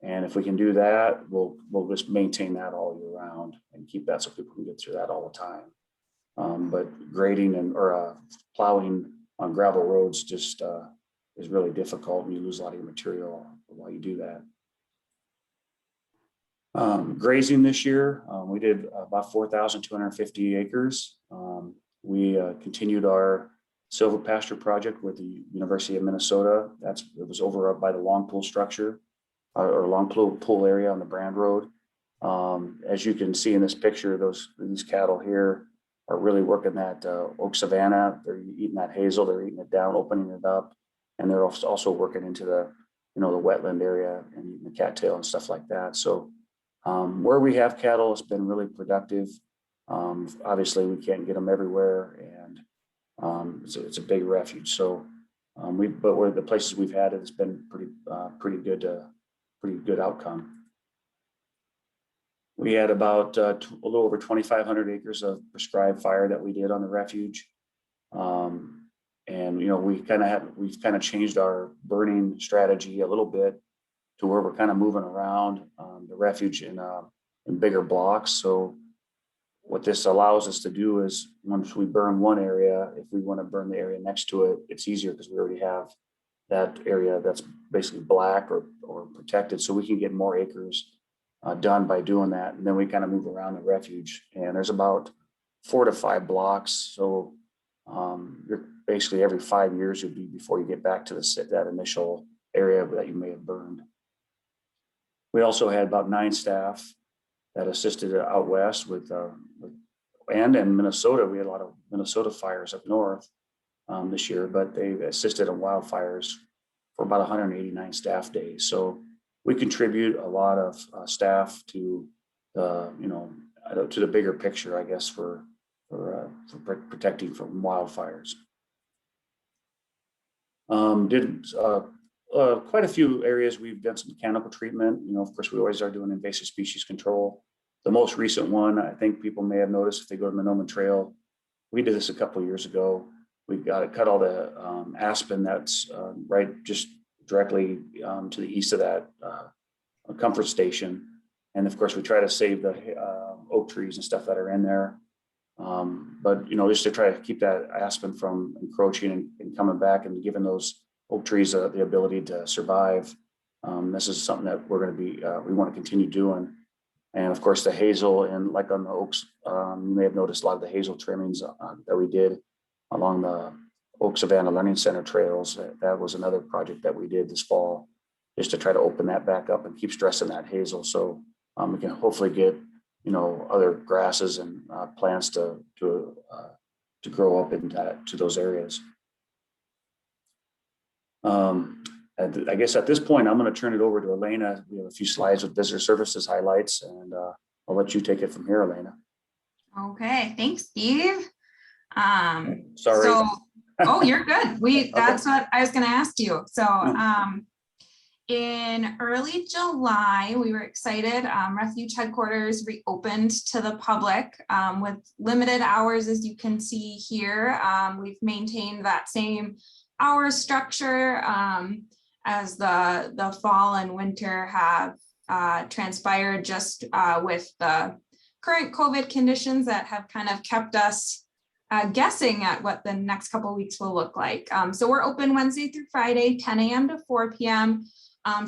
And if we can do that, we'll just maintain that all year round and keep that so people can get through that all the time. But grading or plowing on gravel roads just is really difficult, and you lose a lot of your material while you do that. Grazing this year, we did about 4,250 acres. We continued our silver pasture project with the University of Minnesota. It was over up by the Long Pool structure or Long Pool area on the Brand Road. As you can see in this picture, these cattle here are really working that oak savanna. They're eating that hazel, they're eating it down, opening it up. And they're also working into the the wetland area and the cattail and stuff like that. So where we have cattle, it's been really productive. Obviously, we can't get them everywhere, and it's a big refuge. So, but where the places we've had it, it's been pretty good outcome. We had about a little over 2,500 acres of prescribed fire that we did on the refuge. And we've kind of changed our burning strategy a little bit to where we're kind of moving around the refuge in bigger blocks. So what this allows us to do is once we burn one area, if we want to burn the area next to it, it's easier because we already have that area that's basically black or protected. So we can get more acres done by doing that. And then we kind of move around the refuge, and there's about 4 to 5 blocks. So you're basically every 5 years you'll be before you get back to that initial area that you may have burned. We also had about 9 staff that assisted out west and in Minnesota. We had a lot of Minnesota fires up north this year, but they assisted in wildfires for about 189 staff days. So we contribute a lot of staff to to the bigger picture, I guess, for protecting from wildfires. Quite a few areas we've done some mechanical treatment. Of course, we always are doing invasive species control. The most recent one, I think people may have noticed if they go to Monoma Trail, we did this a couple of years ago. We got to cut all the aspen that's right just directly to the east of that comfort station. And of course, we try to save the oak trees and stuff that are in there. But just to try to keep that aspen from encroaching and coming back and giving those oak trees the ability to survive. This is something that we're going to be, we want to continue doing. And of course, the hazel and like on the oaks, you may have noticed a lot of the hazel trimmings that we did along the Oak Savannah Learning Center trails. That was another project that we did this fall, just to try to open that back up and keep stressing that hazel. So we can hopefully get, other grasses and plants to grow up into those areas. And I guess at this point, I'm going to turn it over to Elena. We have a few slides with visitor services highlights, and I'll let you take it from here, Elena. Okay, thanks, Steve. Sorry. So, oh, you're good. That's what I was going to ask you. So, in early July, we were excited. Refuge headquarters reopened to the public with limited hours, as you can see here. We've maintained that same hour structure as the fall and winter have transpired, just with the current COVID conditions that have kind of kept us guessing at what the next couple of weeks will look like. So we're open Wednesday through Friday, 10 a.m. to 4 p.m.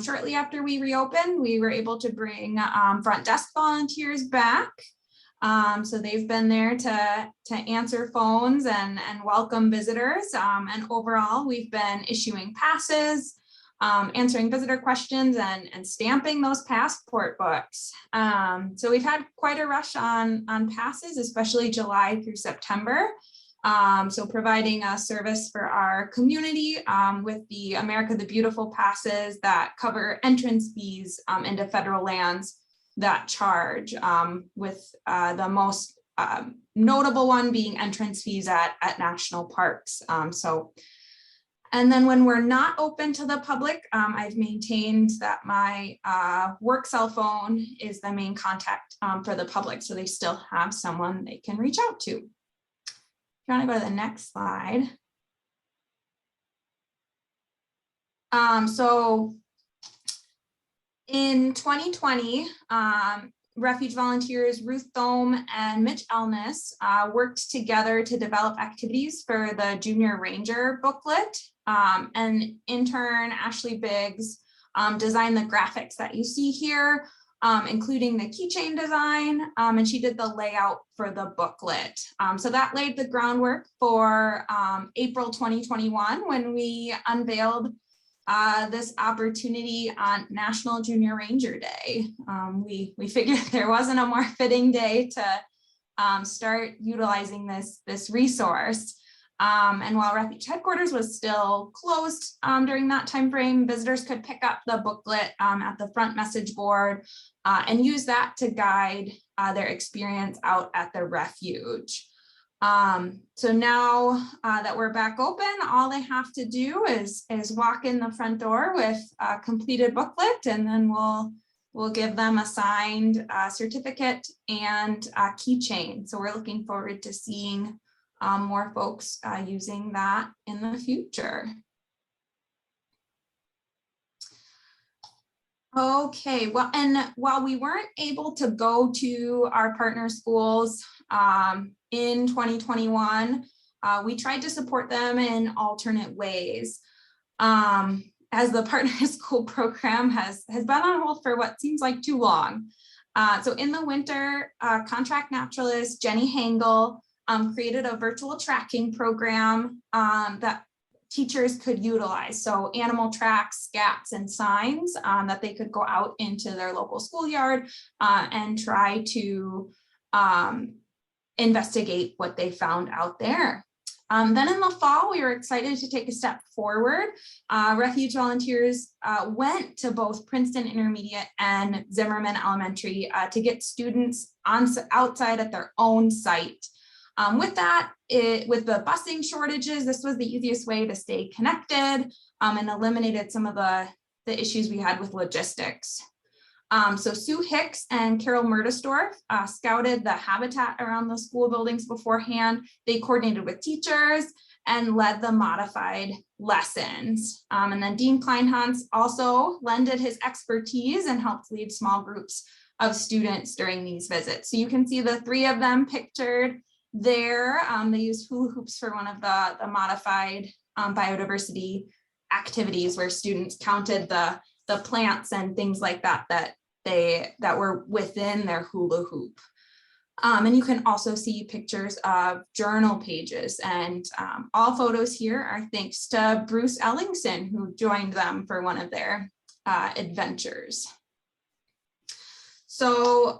Shortly after we reopened, we were able to bring front desk volunteers back. So they've been there to answer phones and welcome visitors. And overall, we've been issuing passes, answering visitor questions and stamping those passport books. So we've had quite a rush on passes, especially July through September. So providing a service for our community with the America the Beautiful passes that cover entrance fees into federal lands that charge, with the most notable one being entrance fees at national parks. And then when we're not open to the public, I've maintained that my work cell phone is the main contact for the public, so they still have someone they can reach out to. If you want to go to the next slide. So in 2020, Refuge volunteers Ruth Thome and Mitch Elness worked together to develop activities for the Junior Ranger booklet. And intern Ashley Biggs designed the graphics that you see here, including the keychain design, and she did the layout for the booklet. So that laid the groundwork for April 2021 when we unveiled this opportunity on National Junior Ranger Day. We figured there wasn't a more fitting day to start utilizing this resource. And while refuge headquarters was still closed during that time frame, visitors could pick up the booklet at the front message board and use that to guide their experience out at the refuge. So now that we're back open, all they have to do is walk in the front door with a completed booklet, and then we'll give them a signed certificate and a keychain. So we're looking forward to seeing more folks using that in the future. Okay, well, and while we weren't able to go to our partner schools in 2021, we tried to support them in alternate ways. As the partner school program has been on hold for what seems like too long. So in the winter, contract naturalist Jenny Hangel created a virtual tracking program that teachers could utilize. So animal tracks, scats, and signs that they could go out into their local schoolyard and try to investigate what they found out there. Then in the fall, we were excited to take a step forward. Refuge volunteers went to both Princeton Intermediate and Zimmerman Elementary to get students outside at their own site. With that, with the busing shortages, this was the easiest way to stay connected and eliminated some of the issues we had with logistics. So Sue Hicks and Carol Murdesdorf scouted the habitat around the school buildings beforehand. They coordinated with teachers and led the modified lessons. And then Dean Kleinhans also lended his expertise and helped lead small groups of students during these visits. So you can see the three of them pictured there. They used hula hoops for one of the modified biodiversity activities where students counted the plants and things like that that were within their hula hoop. And you can also see pictures of journal pages, and all photos here are thanks to Bruce Ellingson, who joined them for one of their adventures. So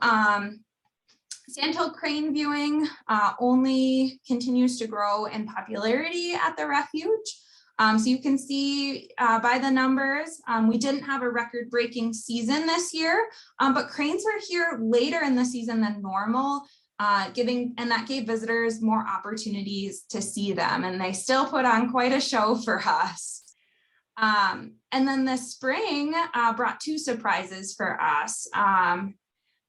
sandhill crane viewing only continues to grow in popularity at the refuge. So you can see by the numbers, we didn't have a record-breaking season this year, but cranes were here later in the season than normal, and that gave visitors more opportunities to see them, and they still put on quite a show for us. And then this spring brought two surprises for us.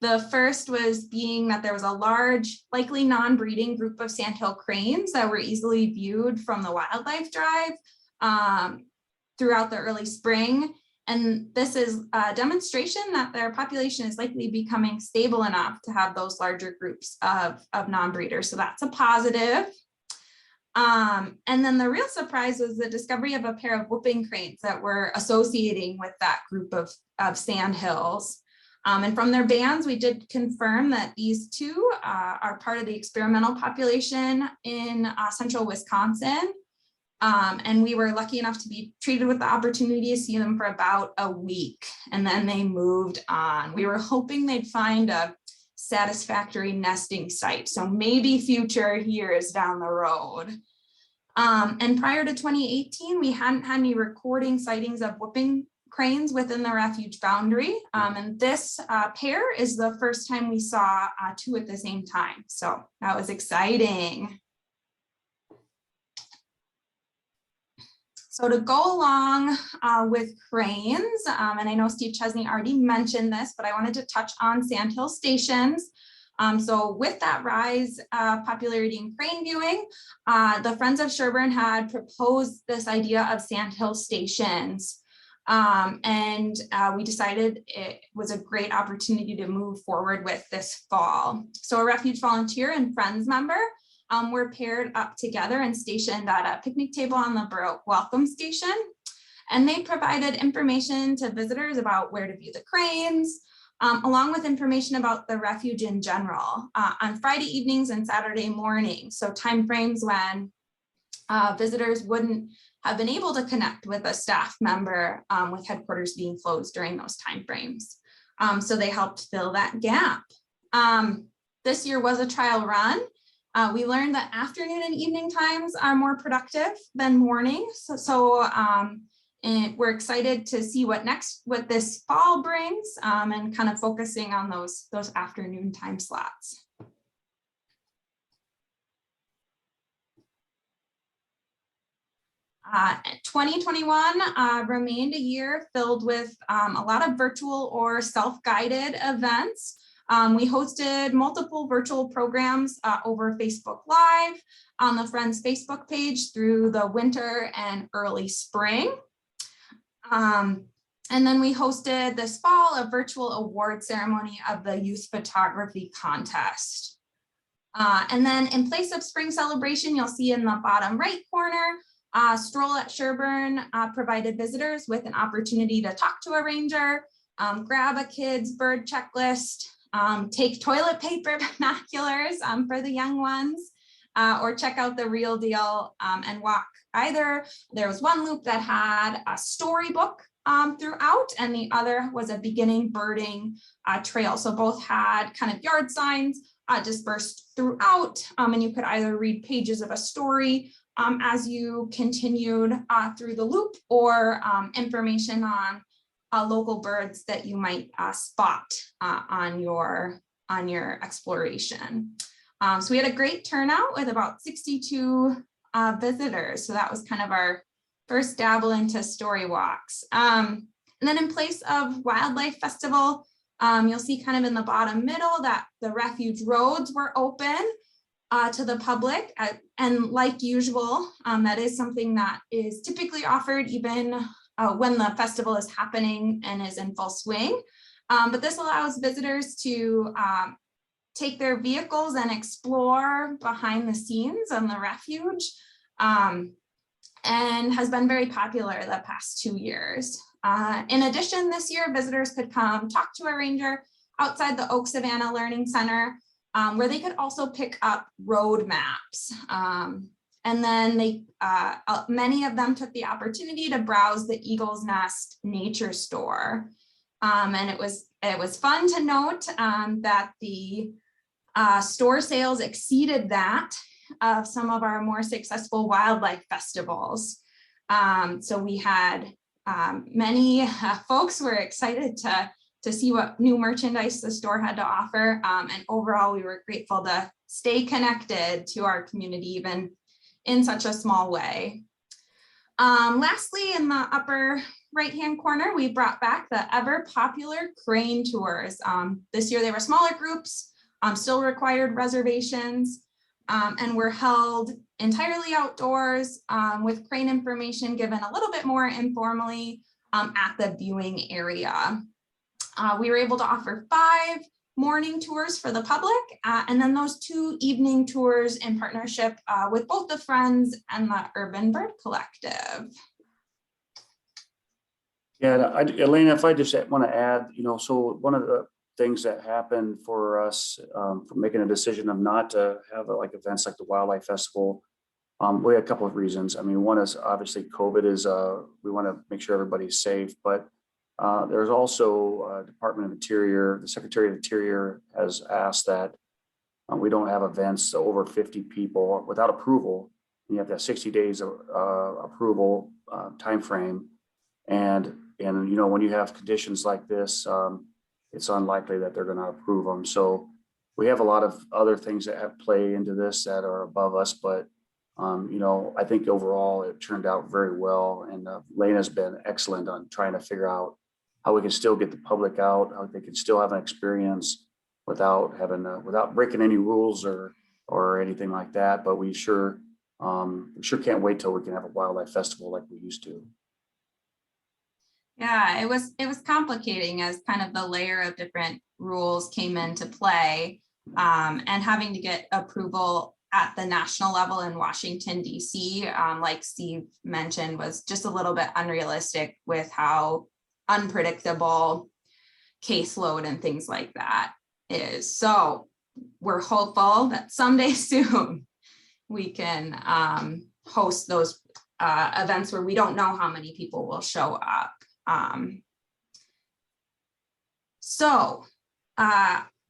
The first was being that there was a large, likely non-breeding group of sandhill cranes that were easily viewed from the wildlife drive throughout the early spring. And this is a demonstration that their population is likely becoming stable enough to have those larger groups of non-breeders. So that's a positive. And then the real surprise was the discovery of a pair of whooping cranes that were associating with that group of sandhills. And from their bands, we did confirm that these two are part of the experimental population in central Wisconsin. And we were lucky enough to be treated with the opportunity to see them for about a week, and then they moved on. We were hoping they'd find a satisfactory nesting site, so maybe future years down the road. And prior to 2018, we hadn't had any recording sightings of whooping cranes within the refuge boundary. And this pair is the first time we saw two at the same time. So that was exciting. So to go along with cranes, and I know Steve Chesney already mentioned this, but I wanted to touch on sandhill stations. So with that rise popularity in crane viewing, the Friends of Sherburne had proposed this idea of sandhill stations. And we decided it was a great opportunity to move forward with this fall. So a refuge volunteer and Friends member were paired up together and stationed at a picnic table on the Borough Welcome Station. And they provided information to visitors about where to view the cranes, along with information about the refuge in general on Friday evenings and Saturday mornings. So timeframes when visitors wouldn't have been able to connect with a staff member with headquarters being closed during those timeframes. So they helped fill that gap. This year was a trial run. We learned that afternoon and evening times are more productive than morning. And we're excited to see what this fall brings, and kind of focusing on those afternoon time slots. Uh, 2021 remained a year filled with a lot of virtual or self-guided events. We hosted multiple virtual programs over Facebook Live, on the Friends Facebook page through the winter and early spring. And then we hosted this fall a virtual award ceremony of the youth photography contest. And then in place of spring celebration, you'll see in the bottom right corner, Stroll at Sherburne provided visitors with an opportunity to talk to a ranger, grab a kid's bird checklist, take toilet paper binoculars for the young ones, or check out the real deal and walk. Either there was one loop that had a storybook throughout, and the other was a beginning birding trail. So both had kind of yard signs dispersed throughout, and you could either read pages of a story as you continued through the loop, or information on local birds that you might spot on your exploration. So we had a great turnout with about 62 visitors. So that was kind of our first dabble into story walks. And then in place of Wildlife Festival, you'll see kind of in the bottom middle that the refuge roads were open to the public. And like usual, that is something that is typically offered even when the festival is happening and is in full swing. But this allows visitors to take their vehicles and explore behind the scenes on the refuge, and has been very popular the past 2 years. In addition, this year, visitors could come talk to a ranger outside the Oak Savannah Learning Center, where they could also pick up road maps. And then many of them took the opportunity to browse the Eagle's Nest Nature Store. And it was fun to note that the store sales exceeded that of some of our more successful wildlife festivals. So we had many folks were excited to see what new merchandise the store had to offer. And overall, we were grateful to stay connected to our community, even in such a small way. Lastly, in the upper right-hand corner, we brought back the ever popular crane tours. This year, they were smaller groups, still required reservations, and were held entirely outdoors, with crane information given a little bit more informally at the viewing area. We were able to offer 5 morning tours for the public, and then those 2 evening tours in partnership with both the Friends and the Urban Bird Collective. Yeah, Elena, if I just want to add, so one of the things that happened for us for making a decision of not to have like events like the Wildlife Festival, we had a couple of reasons. I mean, one is obviously COVID is, we want to make sure everybody's safe, but there's also Department of Interior, the Secretary of Interior has asked that we don't have events over 50 people without approval. You have to have 60 days of approval timeframe. And when you have conditions like this, it's unlikely that they're going to approve them. So we have a lot of other things that have play into this that are above us, but I think overall it turned out very well. And Lena's been excellent on trying to figure out how we can still get the public out, how they can still have an experience without breaking any rules or anything like that. But we sure can't wait till we can have a wildlife festival like we used to. Yeah, it was complicating as kind of the layer of different rules came into play, and having to get approval at the national level in Washington, D.C., like Steve mentioned, was just a little bit unrealistic with how unpredictable caseload and things like that is. So we're hopeful that someday soon we can host those events where we don't know how many people will show up.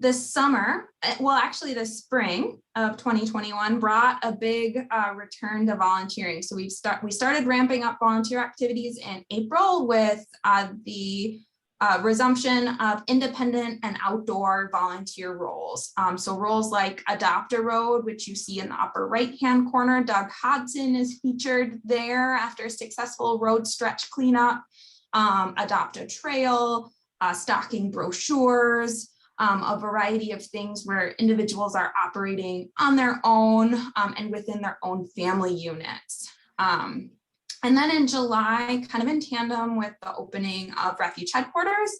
this summer, well, actually this spring of 2021 brought a big return to volunteering. So we started ramping up volunteer activities in April with the resumption of independent and outdoor volunteer roles. So roles like Adopt a Road, which you see in the upper right-hand corner. Doug Hodson is featured there after a successful road stretch cleanup. Adopt a Trail, stocking brochures, a variety of things where individuals are operating on their own and within their own family units. And then in July, kind of in tandem with the opening of Refuge headquarters,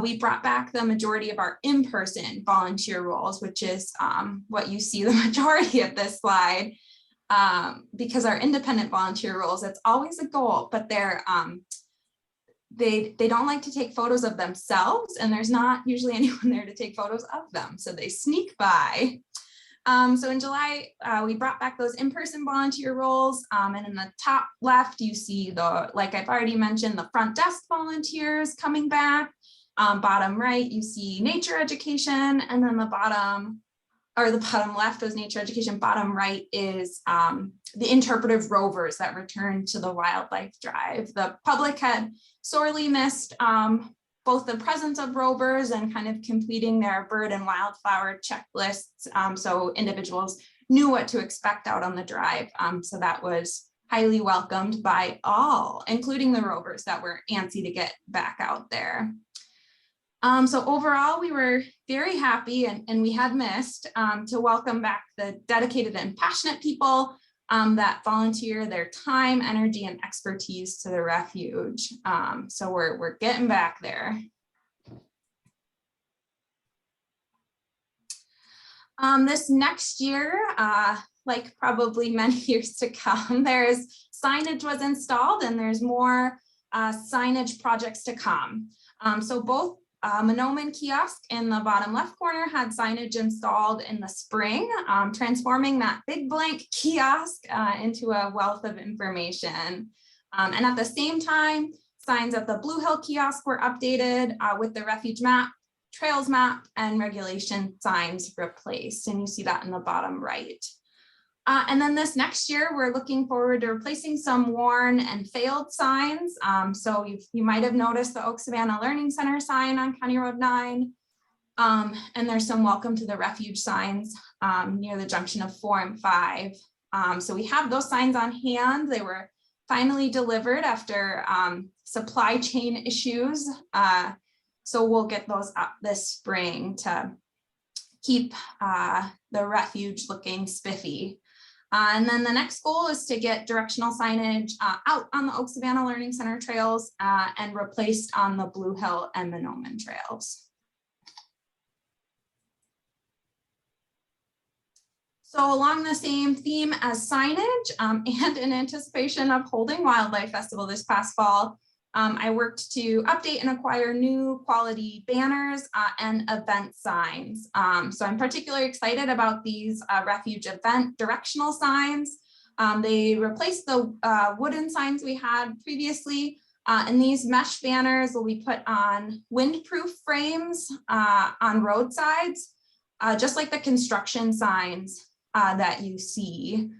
we brought back the majority of our in-person volunteer roles, which is what you see the majority of this slide, because our independent volunteer roles, it's always a goal, but they're they don't like to take photos of themselves, and there's not usually anyone there to take photos of them, so they sneak by. So in July, we brought back those in-person volunteer roles, and in the top left, you see the, like I've already mentioned, the front desk volunteers coming back. Bottom right, you see nature education, and then the bottom left was nature education. Bottom right is the interpretive rovers that returned to the wildlife drive. The public had sorely missed both the presence of rovers and kind of completing their bird and wildflower checklists. So individuals knew what to expect out on the drive. So that was highly welcomed by all, including the rovers that were antsy to get back out there. So overall, we were very happy and we had missed to welcome back the dedicated and passionate people that volunteer their time, energy, and expertise to the refuge. So we're getting back there. This next year, like probably many years to come, there's signage was installed and there's more signage projects to come. So both Monoman kiosk in the bottom left corner had signage installed in the spring, transforming that big blank kiosk into a wealth of information. And at the same time, signs at the Blue Hill kiosk were updated with the refuge map, trails map, and regulation signs replaced. And you see that in the bottom right. And then this next year, we're looking forward to replacing some worn and failed signs. So you might have noticed the Oak Savannah Learning Center sign on County Road 9. And there's some welcome to the refuge signs near the junction of 4 and 5. So we have those signs on hand. They were finally delivered after supply chain issues. So we'll get those up this spring to keep the refuge looking spiffy. And then the next goal is to get directional signage out on the Oak Savannah Learning Center trails and replaced on the Blue Hill and Monoman trails. So along the same theme as signage and in anticipation of holding Wildlife Festival this past fall, I worked to update and acquire new quality banners and event signs. So I'm particularly excited about these refuge event directional signs. They replaced the wooden signs we had previously, and these mesh banners will be put on windproof frames on roadsides, just like the construction signs that you see.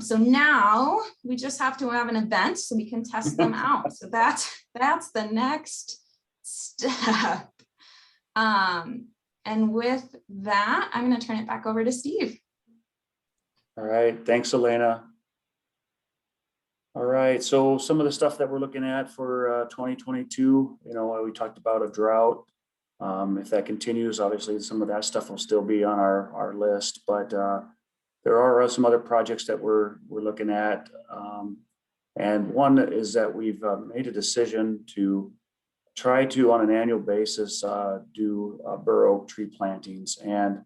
So now we just have to have an event so we can test them out. So that's the next step. And with that, I'm going to turn it back over to Steve. All right, thanks, Elena. All right, so some of the stuff that we're looking at for 2022, you know, we talked about a drought. If that continues, obviously some of that stuff will still be on our list, but there are some other projects that we're looking at. And one is that we've made a decision to try to, on an annual basis, do bur oak tree plantings. And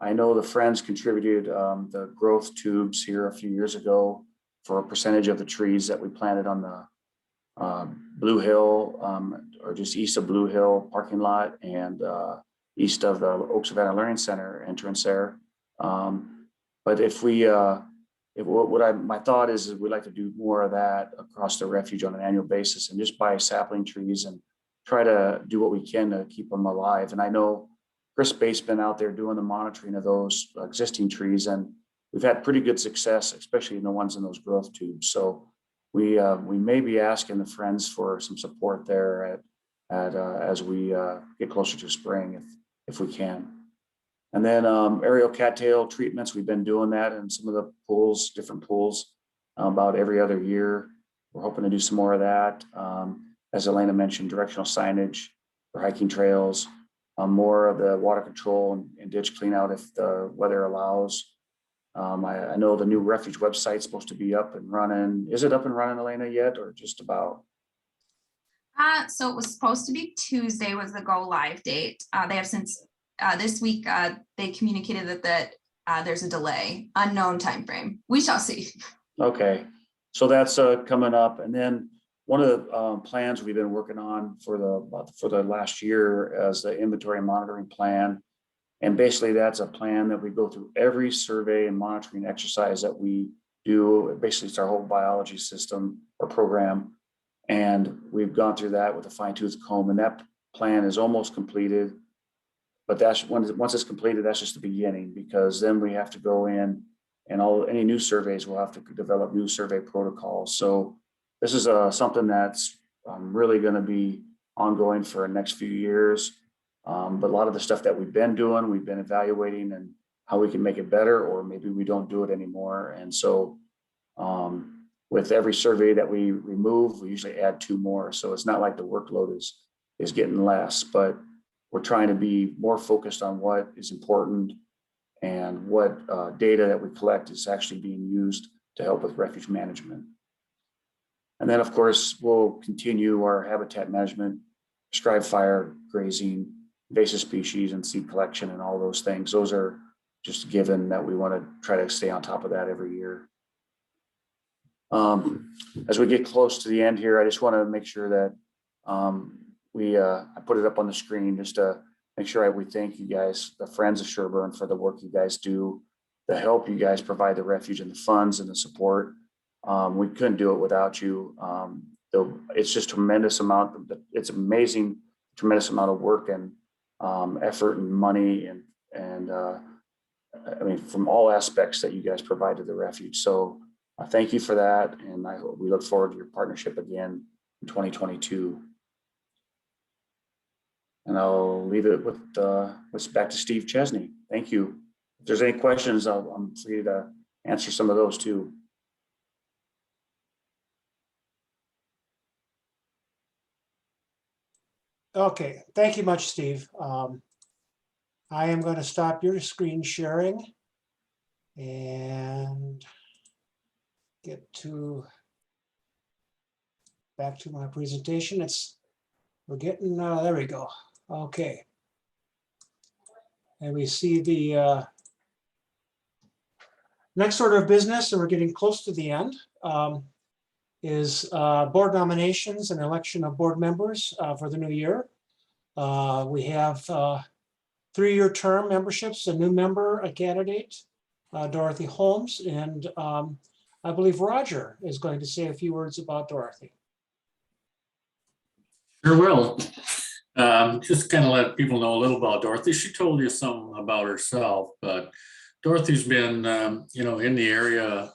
I know the Friends contributed the growth tubes here a few years ago for a percentage of the trees that we planted on the Blue Hill, or just east of Blue Hill parking lot and east of the Oak Savannah Learning Center entrance there. But if we, my thought is we'd like to do more of that across the refuge on an annual basis and just buy sapling trees and try to do what we can to keep them alive. And I know Chris Bate's been out there doing the monitoring of those existing trees, and we've had pretty good success, especially in the ones in those growth tubes. So we may be asking the friends for some support there as we get closer to spring, if we can. And then aerial cattail treatments, we've been doing that in some of the pools, different pools, about every other year. We're hoping to do some more of that. As Elena mentioned, directional signage for hiking trails, more of the water control and ditch clean out if the weather allows. I know the new refuge website's supposed to be up and running. Is it up and running, Elena, yet, or just about? So it was supposed to be Tuesday was the go live date. They have since this week, they communicated that there's a delay, unknown time frame. We shall see. Okay, so that's coming up. And then one of the plans we've been working on for the last year as the inventory and monitoring plan. And basically that's a plan that we go through every survey and monitoring exercise that we do. Basically it's our whole biology system or program. And we've gone through that with a fine tooth comb, and that plan is almost completed. But that's once it's completed, that's just the beginning, because then we have to go in and any new surveys will have to develop new survey protocols. So this is something that's really going to be ongoing for the next few years. But a lot of the stuff that we've been doing, we've been evaluating and how we can make it better, or maybe we don't do it anymore. And so with every survey that we remove, we usually add 2 more. So it's not like the workload is getting less, but we're trying to be more focused on what is important and what data that we collect is actually being used to help with refuge management. And then of course, we'll continue our habitat management, prescribed fire, grazing, invasive species, and seed collection, and all those things. Those are just given that we want to try to stay on top of that every year. As we get close to the end here, I just want to make sure that I put it up on the screen just to make sure we thank you guys, the Friends of Sherburne, for the work you guys do, the help you guys provide the refuge and the funds and the support. We couldn't do it without you. It's just tremendous amount. It's amazing, tremendous amount of work and effort and money and I mean, from all aspects that you guys provide to the refuge. So thank you for that. And we look forward to your partnership again in 2022. And I'll leave it with back to Steve Chesney. Thank you. If there's any questions, I'm free to answer some of those too. Okay, thank you much, Steve. I am going to stop your screen sharing and get back to my presentation. We're getting, there we go. Okay. And we see the next order of business, and we're getting close to the end, is board nominations and election of board members for the new year. We have 3-year term memberships, a new member, a candidate, Dorothy Holmes, and I believe Roger is going to say a few words about Dorothy. Sure will. Just kind of let people know a little about Dorothy. She told you some about herself, but Dorothy's been, in the area,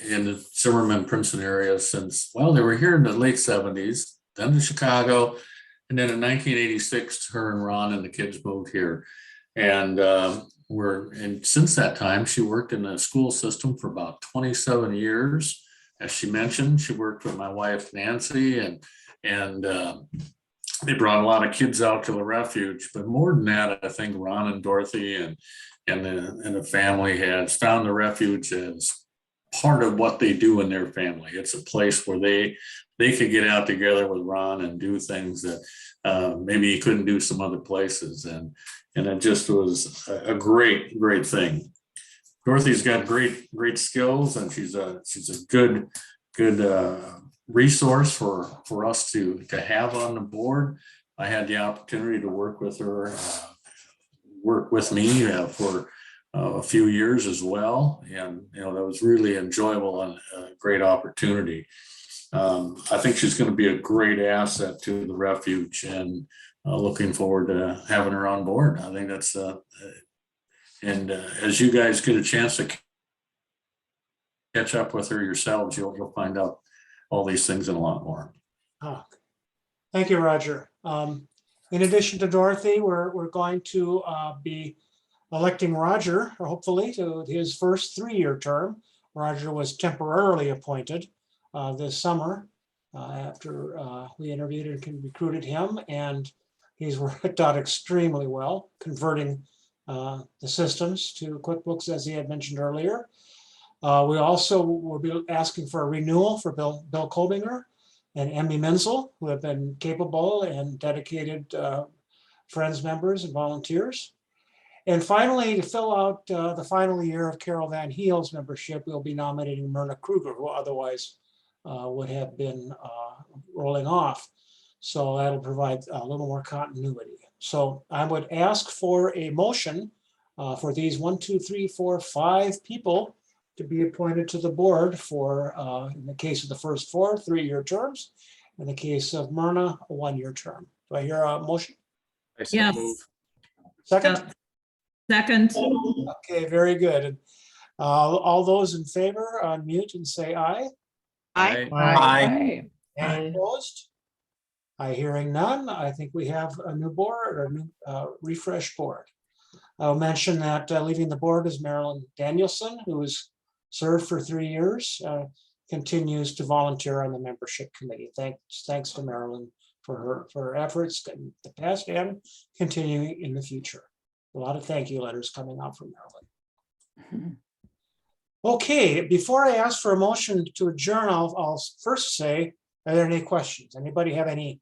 in the Zimmerman, Princeton area since, well, they were here in the late 70s, then to Chicago, and then in 1986, her and Ron and the kids moved here. And since that time, she worked in the school system for about 27 years. As she mentioned, she worked with my wife, Nancy, and they brought a lot of kids out to the refuge. But more than that, I think Ron and Dorothy and the family has found the refuge as part of what they do in their family. It's a place where they could get out together with Ron and do things that maybe you couldn't do some other places. And it just was a great thing. Dorothy's got great skills, and she's a good resource for us to have on the board. I had the opportunity to work with her, work with me for a few years as well, and that was really enjoyable and a great opportunity. I think she's going to be a great asset to the refuge, and looking forward to having her on board. I think that's and as you guys get a chance to catch up with her yourselves, you'll find out all these things and a lot more. Oh, thank you, Roger. In addition to Dorothy, we're going to be electing Roger, hopefully, to his first 3-year term. Roger was temporarily appointed this summer after we interviewed and recruited him, and he's worked out extremely well, converting the systems to QuickBooks, as he had mentioned earlier. We also will be asking for a renewal for Bill Kobinger and Emmy Menzel, who have been capable and dedicated Friends members and volunteers. And finally, to fill out the final year of Carol Van Heel's membership, we'll be nominating Myrna Kruger, who otherwise would have been rolling off. So that'll provide a little more continuity. So I would ask for a motion for these 5 people to be appointed to the board for, in the case of the first 4, 3-year terms. In the case of Myrna, a 1-year term. Do I hear a motion? Yes. Second? Second. Okay, very good. And, all those in favor, unmute and say aye. Aye. Aye. Any opposed? I hearing none. I think we have a new board or a new refresh board. I'll mention that leaving the board is Marilyn Danielson, who has served for 3 years, continues to volunteer on the membership committee. Thanks to Marilyn for her efforts in the past and continuing in the future. A lot of thank you letters coming out from Marilyn. Okay, before I ask for a motion to adjourn, I'll first say, are there any questions? Anybody have any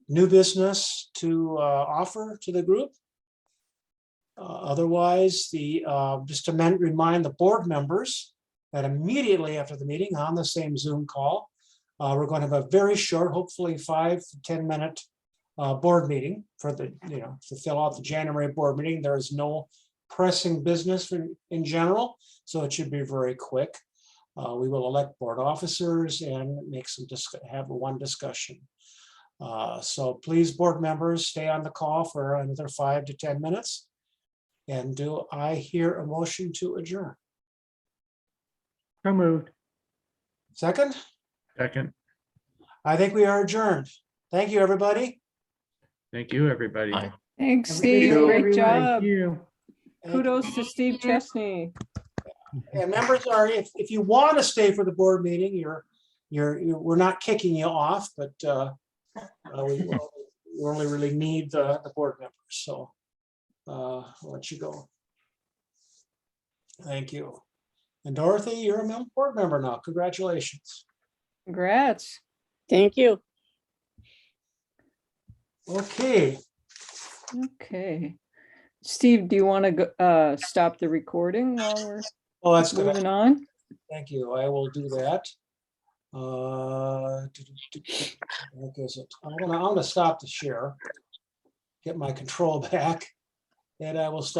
new business to offer to the group? Otherwise, just to remind the board members that immediately after the meeting on the same Zoom call, we're going to have a very short, hopefully 5 to 10 minute board meeting for the, to fill out the January board meeting. There is no pressing business in general, so it should be very quick. We will elect board officers and have one discussion. So please, board members, stay on the call for another 5 to 10 minutes. And do I hear a motion to adjourn? So moved. Second? Second. I think we are adjourned. Thank you, everybody. Thank you, everybody. Thanks, Have a good Steve. day, Great Thank job. you. Kudos to Steve Chesney. And members are, if you want to stay for the board meeting, we're not kicking you off, but we only really need the board members. So I'll let you go. Thank you. And Dorothy, you're a board member now. Congratulations. Congrats. Thank you. Okay. Okay. Steve, do you want to go, stop the recording while we're Oh, that's good. moving on? Thank you. I will do that. What is it? I want to stop the share, get my control back, and I will stop.